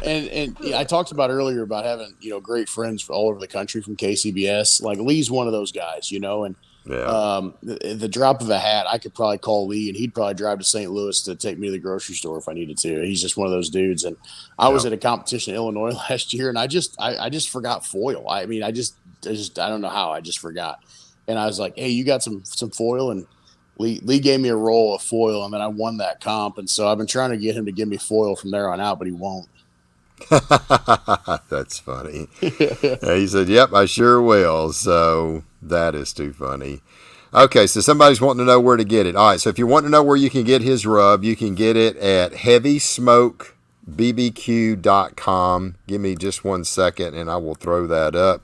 And I talked about earlier about having great friends all over the country from KCBS. Like Lee's one of those guys, and
Yeah.
the drop of a hat, I could probably call Lee, and he'd probably drive to St. Louis to take me to the grocery store if I needed to. He's just one of those dudes. And I was at a competition in Illinois last year, and I just forgot foil. I mean, I don't know how. I just forgot, and I was like, "Hey, you got some foil?" And Lee gave me a roll of foil, and then I won that comp. And so I've been trying to get him to give me foil from there on out, but he won't.
That's funny. He said, "Yep, I sure will." So that is too funny. Okay, so somebody's wanting to know where to get it. All right, so if you want to know where you can get his rub, you can get it at heavysmokebbq.com. Give me just 1 second, and I will throw that up.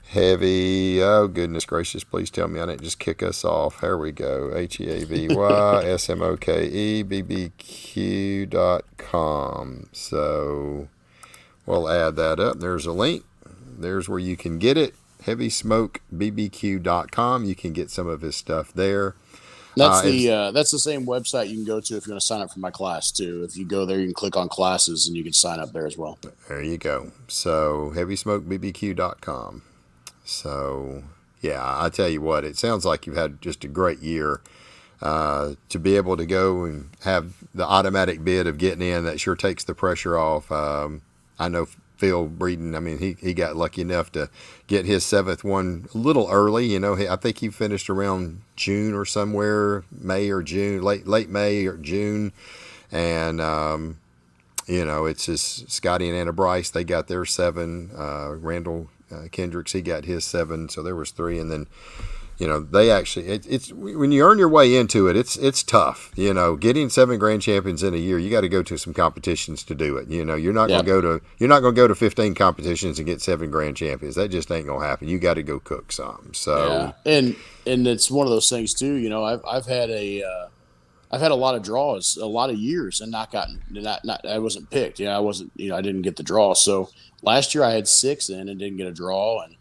Heavy, oh goodness gracious, please tell me I didn't just kick us off. Here we go. HEAVYSMOKEBBQ.com. So we'll add that up. There's a link. There's where you can get it. HeavySmokeBBQ.com. You can get some of his stuff there.
That's the same website you can go to if you want to sign up for my class too. If you go there, you can click on classes and you can sign up there as well.
There you go. So HeavySmokeBBQ.com. So yeah, I tell you what, it sounds like you've had just a great year. To be able to go and have the automatic bid of getting in, that sure takes the pressure off. I know Phil Breeden, I mean, he got lucky enough to get his 7th one a little early. I think he finished around June or somewhere, May or June, late May or June. And, it's just Scotty and Anna Bryce, they got their 7. Randall Kendricks, he got his 7. So there was 3. And then, they actually, it's when you earn your way into it, it's tough. Getting 7 grand champions in a year, you got to go to some competitions to do it. You're not going to go to 15 competitions and get 7 grand champions. That just ain't going to happen. You got to go cook some. So
and it's one of those things too. I've had a lot of draws, a lot of years, and not I wasn't picked. I wasn't. I didn't get the draw. So last year I had 6 in and didn't get a draw, and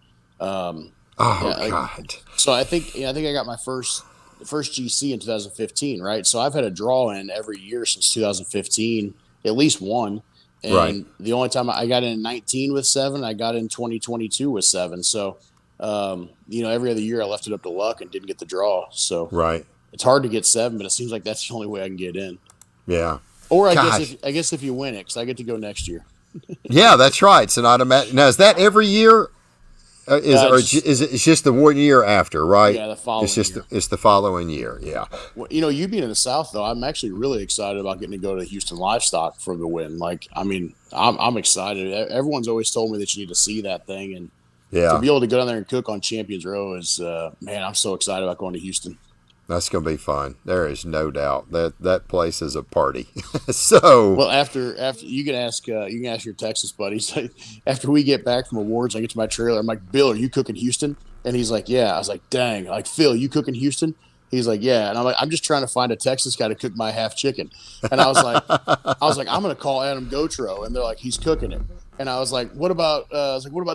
God.
So I think I got my first GC in 2015, right? So I've had a draw in every year since 2015, at least one. And
right.
The only time I got in 19 with 7, I got in 2022 with 7. So, every other year I left it up to luck and didn't get the draw. So
right.
It's hard to get 7, but it seems like that's the only way I can get in.
Yeah.
Or I guess if you win it, because I get to go next year.
Yeah, that's right. It's an automatic. Now, is that every year? It's just the 1 year after, right?
Yeah, the following year.
It's the following year, yeah.
Well, you being in the South, though, I'm actually really excited about getting to go to Houston Livestock for the win. Like, I mean, I'm excited. Everyone's always told me that you need to see that thing, and to be able to go down there and cook on Champions Row is, man, I'm so excited about going to Houston.
That's going to be fun. There is no doubt that place is a party. So
well, after you can ask your Texas buddies. After we get back from awards, I get to my trailer. I'm like, Bill, are you cooking Houston? And he's like, yeah. I was like, dang. Like, Phil, you cooking Houston? He's like, yeah. And I'm like, I'm just trying to find a Texas guy to cook my half chicken. And I was like, I'm going to call Adam Gotro. And they're like, he's cooking it. And I was like, what about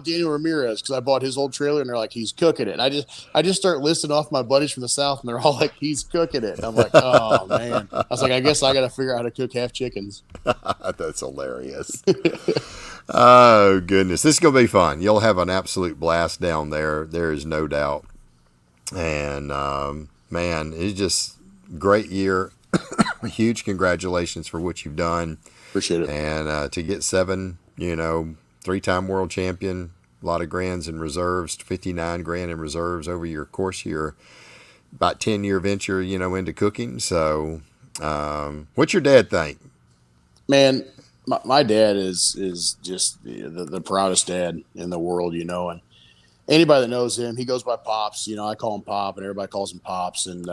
Daniel Ramirez? Because I bought his old trailer, and they're like, he's cooking it. And I just start listing off my buddies from the South, and they're all like, he's cooking it. And I'm like, oh man. I was like, I guess I got to figure out how to cook half chickens.
That's hilarious. Oh goodness, this is gonna be fun. You'll have an absolute blast down there. There is no doubt. And man, it's just great year. Huge congratulations for what you've done.
Appreciate it.
And to get 7. 3-time world champion, a lot of grands in reserves, 59 grand in reserves over your course, your about 10-year venture, into cooking. So, what's your dad think?
Man, my dad is just the proudest dad in the world, and anybody that knows him, he goes by Pops. I call him Pop, and everybody calls him Pops. And,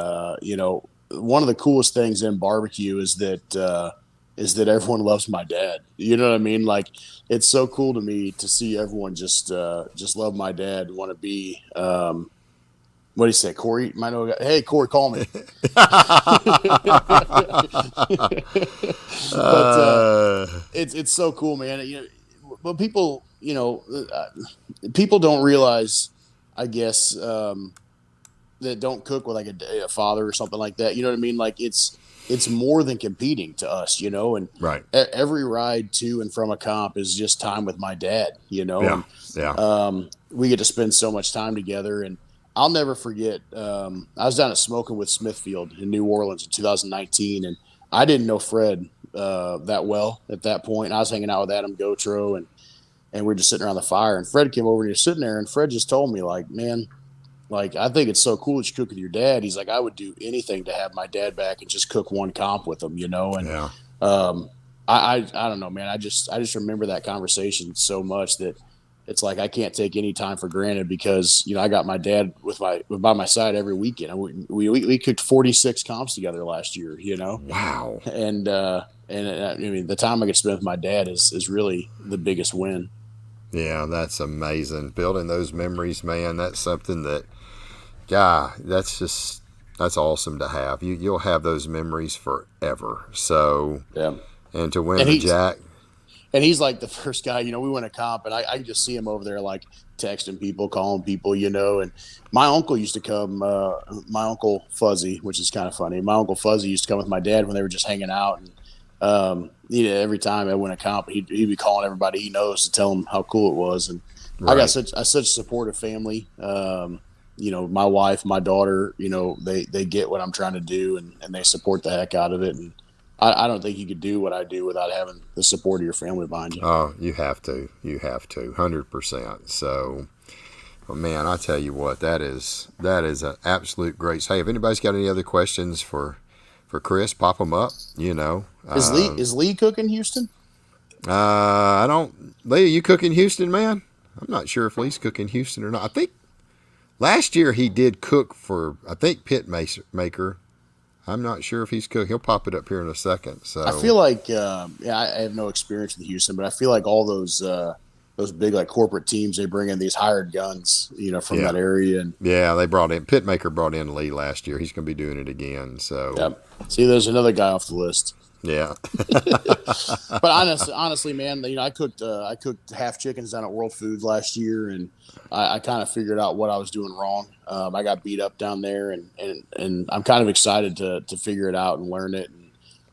one of the coolest things in barbecue is that, is that everyone loves my dad. You know what I mean? Like, it's so cool to me to see everyone just love my dad, want to be. What do you say, Corey? Might know. Hey, Corey, call me. But it's so cool, man. You know, but people, people don't realize, I guess, that don't cook with like a father or something like that. You know what I mean? Like it's more than competing to us, and
right.
Every ride to and from a comp is just time with my dad,
Yeah.
and
Yeah.
we get to spend so much time together. And I'll never forget, I was down at Smoking with Smithfield in New Orleans in 2019, and I didn't know Fred that well at that point. And I was hanging out with Adam Gotro, and we're just sitting around the fire, and Fred came over and he was sitting there, and Fred just told me, like, man, like, I think it's so cool that you cook with your dad. He's like, I would do anything to have my dad back and just cook one comp with him, And
Yeah.
I don't know, man. I just remember that conversation so much that it's like I can't take any time for granted because I got my dad by my side every weekend. We cooked 46 comps together last year,
Wow.
And I mean, the time I could spend with my dad is really the biggest win.
Yeah, that's amazing. Building those memories, man, that's something that, yeah, that's awesome to have. You'll have those memories forever. So,
Yeah.
and to win
And
the Jack.
And he's like the first guy, we went a comp, and I just see him over there, like, texting people, calling people, and my uncle used to come, my Uncle Fuzzy, which is kind of funny. My Uncle Fuzzy used to come with my dad when they were just hanging out. And, every time I went a comp, he'd be calling everybody he knows to tell them how cool it was. And
Right.
I got such a supportive family. My wife, my daughter, they get what I'm trying to do, and they support the heck out of it. And I don't think you could do what I do without having the support of your family behind you.
Oh, you have to. You have to. 100%. So, well, man, I tell you what, that is an absolute great. Hey, if anybody's got any other questions for Chris, pop them up.
Is Lee cooking Houston?
I don't. Lee, are you cooking Houston, man? I'm not sure if Lee's cooking Houston or not. I think last year he did cook for, I think, Pit Maker. I'm not sure if he's cooked. He'll pop it up here in a second. So
I feel like, I have no experience with Houston, but I feel like all those big, like, corporate teams, they bring in these hired guns, from that area. And
yeah, they brought in Pitmaker brought in Lee last year. He's going to be doing it again. So
yep. See, there's another guy off the list.
Yeah.
But honestly, man, I cooked half chickens down at World Foods last year, and I kind of figured out what I was doing wrong. I got beat up down there, and I'm kind of excited to figure it out and learn it. And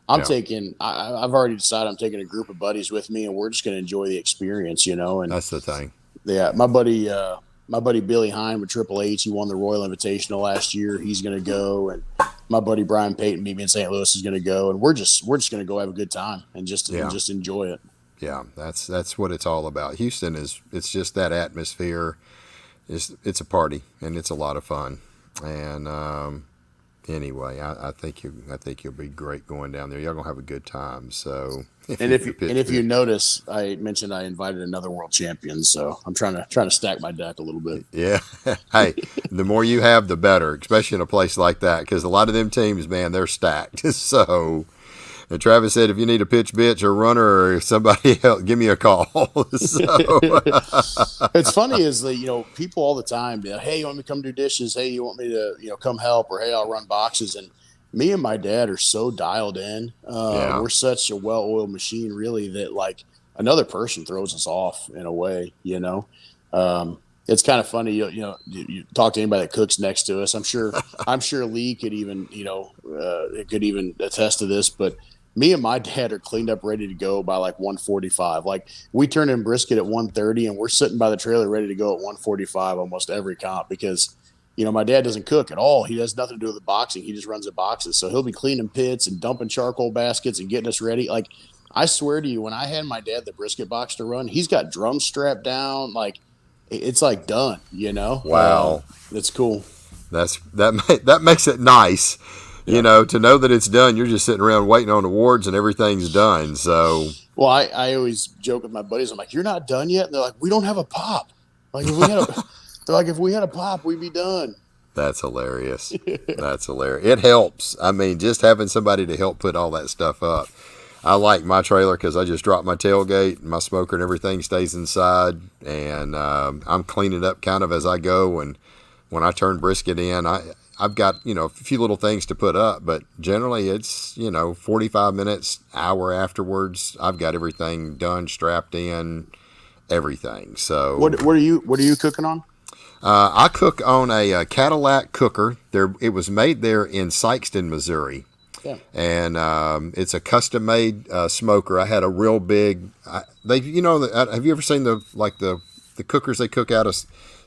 I've already decided I'm taking a group of buddies with me, and we're just going to enjoy the experience, And
that's the thing.
Yeah, my buddy Billy Hine with Triple H, he won the Royal Invitational last year. He's going to go, and my buddy Brian Payton beat me in St. Louis is going to go, and we're just going to go have a good time and just enjoy it.
Yeah, that's what it's all about. Houston it's just that atmosphere. It's a party and it's a lot of fun. And anyway, I think you'll be great going down there. Y'all gonna have a good time. So
if you notice, I mentioned I invited another world champion, so I'm trying to stack my deck a little bit.
Yeah. Hey, the more you have, the better, especially in a place like that, because a lot of them teams, man, they're stacked. So, and Travis said, if you need a pitch bitch or runner or somebody else, give me a call. So,
it's funny is that, people all the time, hey, you want me to come do dishes? Hey, you want me to, come help? Or, hey, I'll run boxes. And me and my dad are so dialed in. We're such a well-oiled machine, really, that, like, another person throws us off in a way, It's kind of funny, you talk to anybody that cooks next to us. I'm sure Lee could even, attest to this, but me and my dad are cleaned up, ready to go by like 1:45. Like, we turn in brisket at 1:30, and we're sitting by the trailer ready to go at 1:45 almost every comp because, my dad doesn't cook at all. He has nothing to do with the boxing. He just runs the boxes. So he'll be cleaning pits and dumping charcoal baskets and getting us ready. Like, I swear to you, when I had my dad the brisket box to run, he's got drums strapped down. Like, it's like done,
Wow.
It's cool.
That makes it nice.
Yeah.
To know that it's done. You're just sitting around waiting on awards and everything's done. So,
well, I always joke with my buddies. I'm like, you're not done yet? And they're like, we don't have a pop. Like, if we had a pop, we'd be done.
That's hilarious. That's hilarious. It helps. I mean, just having somebody to help put all that stuff up. I like my trailer because I just drop my tailgate, my smoker and everything stays inside, and I'm cleaning up kind of as I go. And when I turn brisket in, I've got, a few little things to put up, but generally it's, 45 minutes, hour afterwards, I've got everything done, strapped in, everything. So
what are you cooking on?
I cook on a Cadillac cooker. It was made there in Sikeston, Missouri.
Yeah.
And it's a custom made smoker. I had a real big. Have you ever seen the cookers they cook out of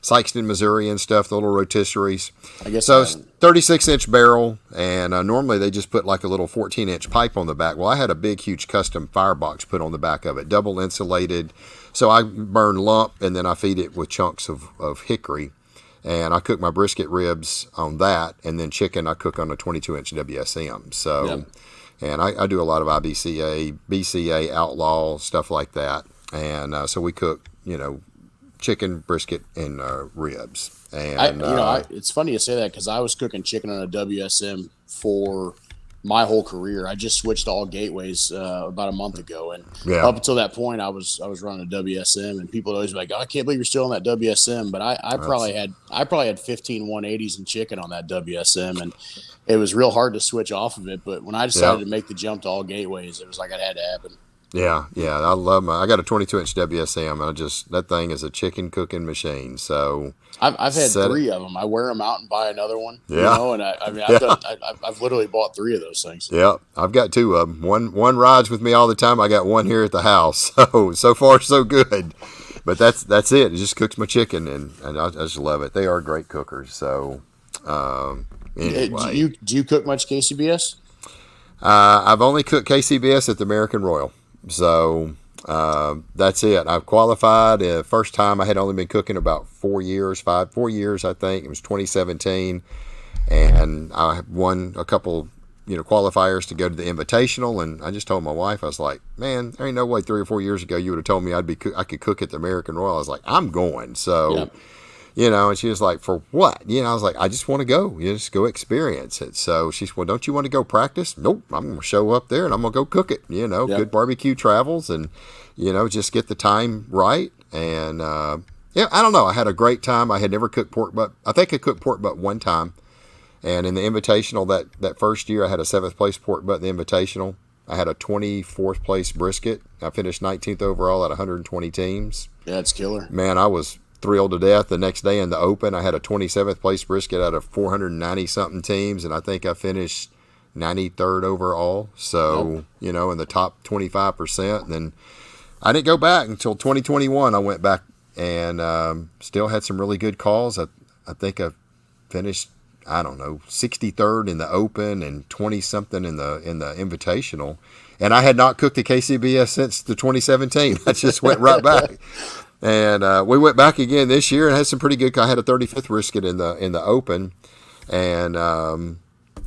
Sikeston, Missouri and stuff? The little rotisseries.
I guess
so. It's 36-inch barrel, and normally they just put like a little 14-inch pipe on the back. Well, I had a big, huge custom firebox put on the back of it, double insulated. So I burn lump, and then I feed it with chunks of hickory. And I cook my brisket ribs on that, and then chicken I cook on a 22-inch WSM. So, and I do a lot of IBCA, BCA, outlaw, stuff like that. And so we cook, chicken, brisket, and ribs. And
it's funny you say that because I was cooking chicken on a WSM for my whole career. I just switched to all gateways about a month ago, and up until that point, I was running a WSM, and people would always be like, "Oh, I can't believe you're still on that WSM." But I probably had 15 180s in chicken on that WSM, and it was real hard to switch off of it. But when I decided to make the jump to all gateways, it was like it had to happen.
Yeah, I love I got a 22-inch WSM, and that thing is a chicken cooking machine. So
I've had 3 of them. I wear them out and buy another one.
Yeah,
and I've literally bought 3 of those things.
Yeah, I've got 2 of them. One rides with me all the time. I got one here at the house. So far so good. But that's it. It just cooks my chicken, and I just love it. They are great cookers. So anyway,
do you cook much KCBS?
I've only cooked KCBS at the American Royal. So that's it. I've qualified. First time I had only been cooking about 4 years, I think. It was 2017. And I won a couple, qualifiers to go to the Invitational. And I just told my wife, I was like, man, there ain't no way 3 or 4 years ago you would have told me I could cook at the American Royal. I was like, I'm going. So, and she was like, for what? I was like, I just want to go. Just go experience it. So she said, well, don't you want to go practice? Nope. I'm going to show up there and I'm going to go cook it. Good barbecue travels and, just get the time right. And, I don't know. I had a great time. I had never cooked pork butt. I think I cooked pork butt one time. And in the Invitational, that first year, I had a 7th place pork butt in the Invitational. I had a 24th place brisket. I finished 19th overall at 120 teams.
Yeah, it's killer.
Man, I was thrilled to death. The next day in the Open, I had a 27th place brisket out of 490 something teams, and I think I finished 93rd overall. So, in the top 25%. And then I didn't go back until 2021. I went back and still had some really good calls. I think I finished, 63rd in the Open and 20 something in the Invitational. And I had not cooked the KCBS since the 2017. I just went right back. And we went back again this year and had some pretty good. I had a 35th brisket in the Open, and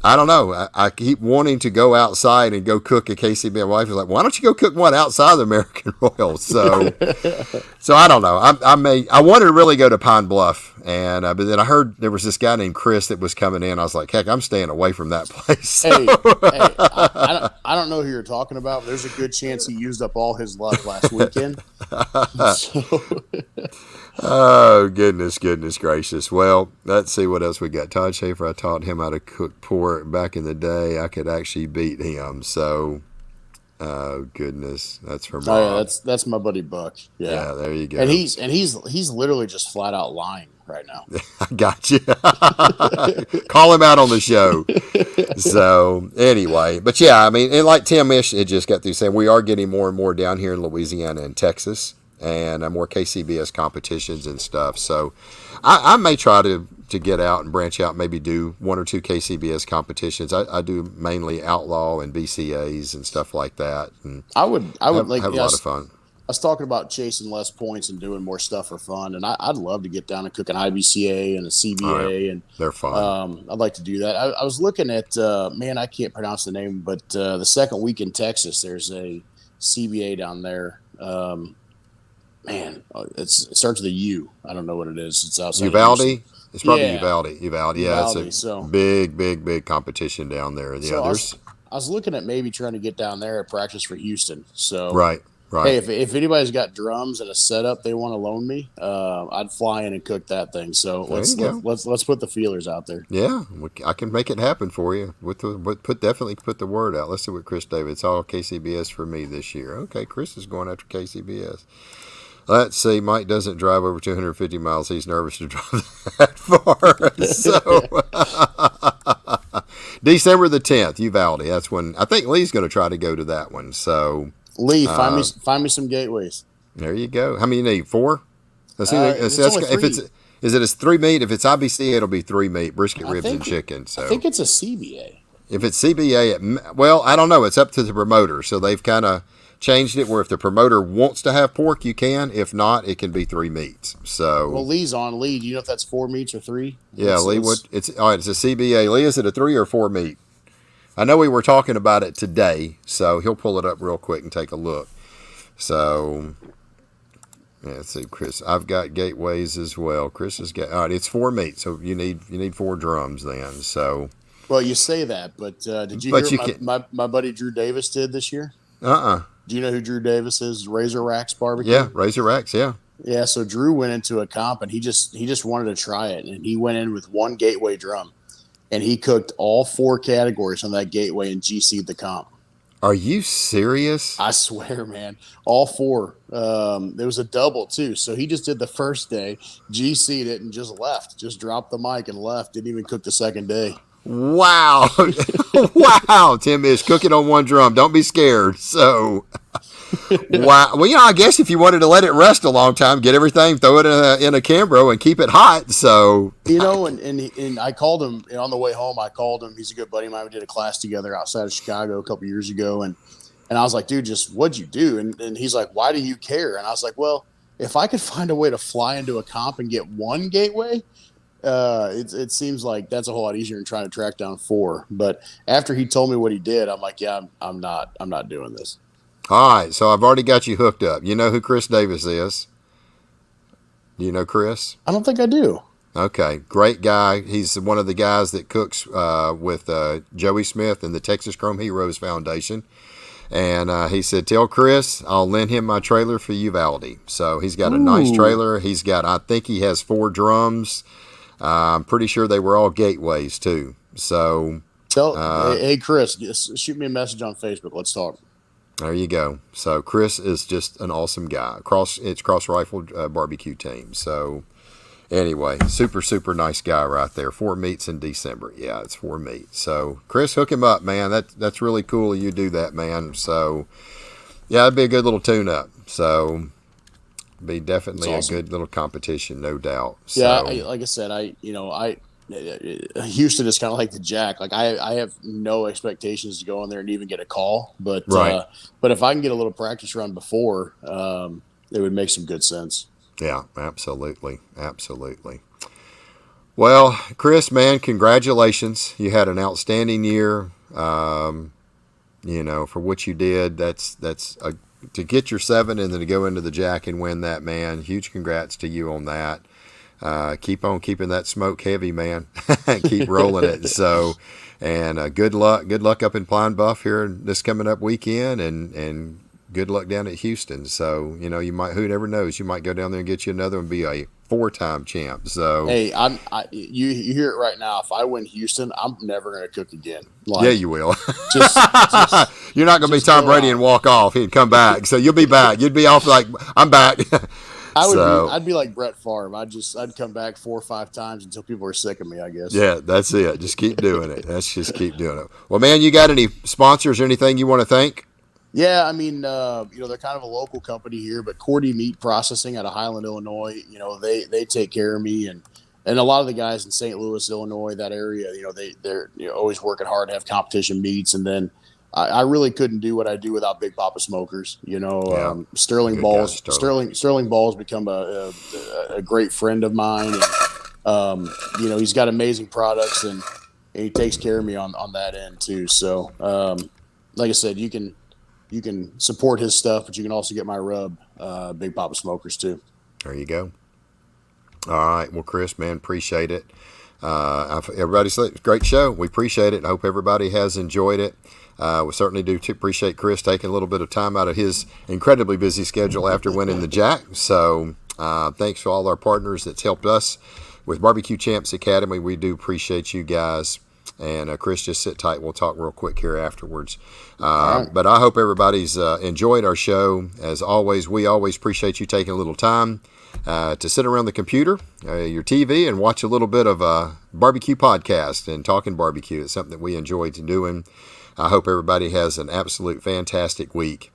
I don't know. I keep wanting to go outside and go cook at KCB. My wife is like, "Why don't you go cook one outside the American Royal?" So I don't know. I wanted to really go to Pine Bluff, and but then I heard there was this guy named Chris that was coming in. I was like, "Heck, I'm staying away from that place."
Hey, I don't know who you're talking about, but there's a good chance he used up all his luck last weekend.
Oh, goodness gracious. Well, let's see what else we got. Todd Schafer, I taught him how to cook pork back in the day. I could actually beat him. So, oh, goodness. That's from Rob.
Oh, yeah, that's my buddy Buck.
Yeah, there you go.
And he's literally just flat out lying right now.
I got you. Call him out on the show. So, anyway. But, yeah, and like Tim Ish had just got through saying, we are getting more and more down here in Louisiana and Texas. And more KCBS competitions and stuff. So I may try to get out and branch out, maybe do 1 or 2 KCBS competitions. I do mainly outlaw and BCAs and stuff like that. And
I would have a
lot of fun.
I was talking about chasing less points and doing more stuff for fun. And I'd love to get down and cook an IBCA and a CBA. And
they're fun.
I'd like to do that. I was looking at, I can't pronounce the name, but the second week in Texas, there's a CBA down there. It starts with a U. I don't know what it is. It's outside.
Uvalde? It's probably Uvalde. Yeah,
Uvalde,
it's a big competition down there. Yeah,
so I was looking at maybe trying to get down there at practice for Houston. So
Right,
hey,
right.
if anybody's got drums and a setup they want to loan me, I'd fly in and cook that thing. So
There you
let's
go.
let's let's put the feelers out there.
Yeah, I can make it happen for you. Definitely put the word out. Let's see what Chris David. It's all KCBS for me this year. Okay, Chris is going after KCBS. Let's see. Mike doesn't drive over 250 miles. He's nervous to drive that far. So December the 10th, Uvalde. That's when I think Lee's going to try to go to that one. So
Lee, find me some gateways.
there you go. How many you need? Four?
It's only
If it's
three.
is it a three meat? If it's IBC, it'll be three meat, brisket,
I
ribs, and
think
chicken.
I
So
think it's a CBA.
if it's CBA, well, I don't know. It's up to the promoter. So they've kind of changed it where if the promoter wants to have pork, you can. If not, it can be three meats.
Well,
So
Lee's on Lee. Do you know if that's 4 meats or three?
yeah, Lee, it's all right. It's a CBA. Lee, is it a three or four meat? I know we were talking about it today, so he'll pull it up real quick and take a look. So yeah, let's see, Chris. I've got gateways as well. Chris has got. All right, it's four meat, so you need four drums then. So,
Well, you say that, but did you hear
but you
what
can.
my buddy Drew Davis did this year?
Uh.
Do you know who Drew Davis is? Razor Racks
Yeah,
Barbecue.
Razor Racks. Yeah.
Yeah, so Drew went into a comp and he just wanted to try it, and he went in with one gateway drum, and he cooked all four categories on that gateway and GC'd the comp.
Are you serious?
I swear, man, all four. There was a double too, so he just did the first day, GC'd it, and just left. Just dropped the mic and left. Didn't even cook the second day.
Wow. Wow. Tim is cooking on one drum. Don't be scared. So, wow. Well, I guess if you wanted to let it rest a long time, get everything, throw it in a Cambro and keep it hot. So,
And I called him on the way home. I called him. He's a good buddy of mine. We did a class together outside of Chicago a couple years ago, and I was like, dude, just what'd you do? And he's like, why do you care? And I was like, well, if I could find a way to fly into a comp and get one gateway, it seems like that's a whole lot easier than trying to track down four. But after he told me what he did, I'm like, yeah, I'm not doing this.
all right. So, I've already got you hooked up. You know who Chris Davis is? Do you know Chris?
I don't think I do.
Okay. Great guy. He's one of the guys that cooks with Joey Smith and the Texas Chrome Heroes Foundation. And he said, tell Chris I'll lend him my trailer for Uvalde. So he's got a nice
Ooh.
trailer. I think he has four drums. I'm pretty sure they were all gateways too. So
Hey Chris, just shoot me a message on Facebook. Let's talk.
there you go. So Chris is just an awesome guy. It's Cross Rifle Barbecue Team. So anyway, super, super nice guy right there. Four meets in December. Yeah, it's four meets. So, Chris, hook him up, man. That's really cool you do that, man. So, yeah, it'd be a good little tune-up. So, be definitely
Awesome.
a good little competition, no doubt.
Yeah,
So,
like I said, Houston is kind of like the Jack. Like I have no expectations to go in there and even get a call,
right.
but if I can get a little practice run before, it would make some good sense.
Yeah, absolutely. Absolutely. Well, Chris, man, congratulations. You had an outstanding year. For what you did. To get your seven and then to go into the Jack and win that, man. Huge congrats to you on that. Keep on keeping that smoke heavy, man. Keep rolling it. So, and good luck. Good luck up in Pine Bluff here this coming up weekend, and good luck down at Houston. So, you might. Who never knows? You might go down there and get you another and be a four-time champ. So,
Hey, you hear it right now. If I win Houston, I'm never going to cook again. Like,
yeah, you will.
just
You're not going to be
just
Tom
go
Brady
out.
and walk off and come back. So you'll be back. You'd be off like I'm back.
I'd be like Brett Favre. I'd come back 4 or 5 times until people are sick of me, I guess.
Yeah, that's it. Just keep doing it. That's just keep doing it. Well, man, you got any sponsors or anything you want to thank?
Yeah, I mean, they're kind of a local company here, but Cordy Meat Processing out of Highland, Illinois, they take care of me, and a lot of the guys in St. Louis, Illinois, that area, they're always working hard to have competition meats, and then I really couldn't do what I do without Big Papa Smokers.
Yeah.
Sterling
Good
Balls,
guys, Sterling.
Sterling Balls become a great friend of mine, and he's got amazing products, and he takes care of me on that end too. So, like I said, you can support his stuff, but you can also get my rub, Big Papa Smokers too.
There you go. All right. Well, Chris, man, appreciate it. Everybody said great show. We appreciate it. I hope everybody has enjoyed it. We certainly do appreciate Chris taking a little bit of time out of his incredibly busy schedule after winning the Jack. So thanks to all our partners that's helped us with Barbecue Champs Academy. We do appreciate you guys. And Chris, just sit tight. We'll talk real quick here afterwards.
Right.
But I hope everybody's enjoyed our show. As always, we always appreciate you taking a little time to sit around the computer, your TV, and watch a little bit of a barbecue podcast and talking barbecue. It's something that we enjoy doing. I hope everybody has an absolute fantastic week.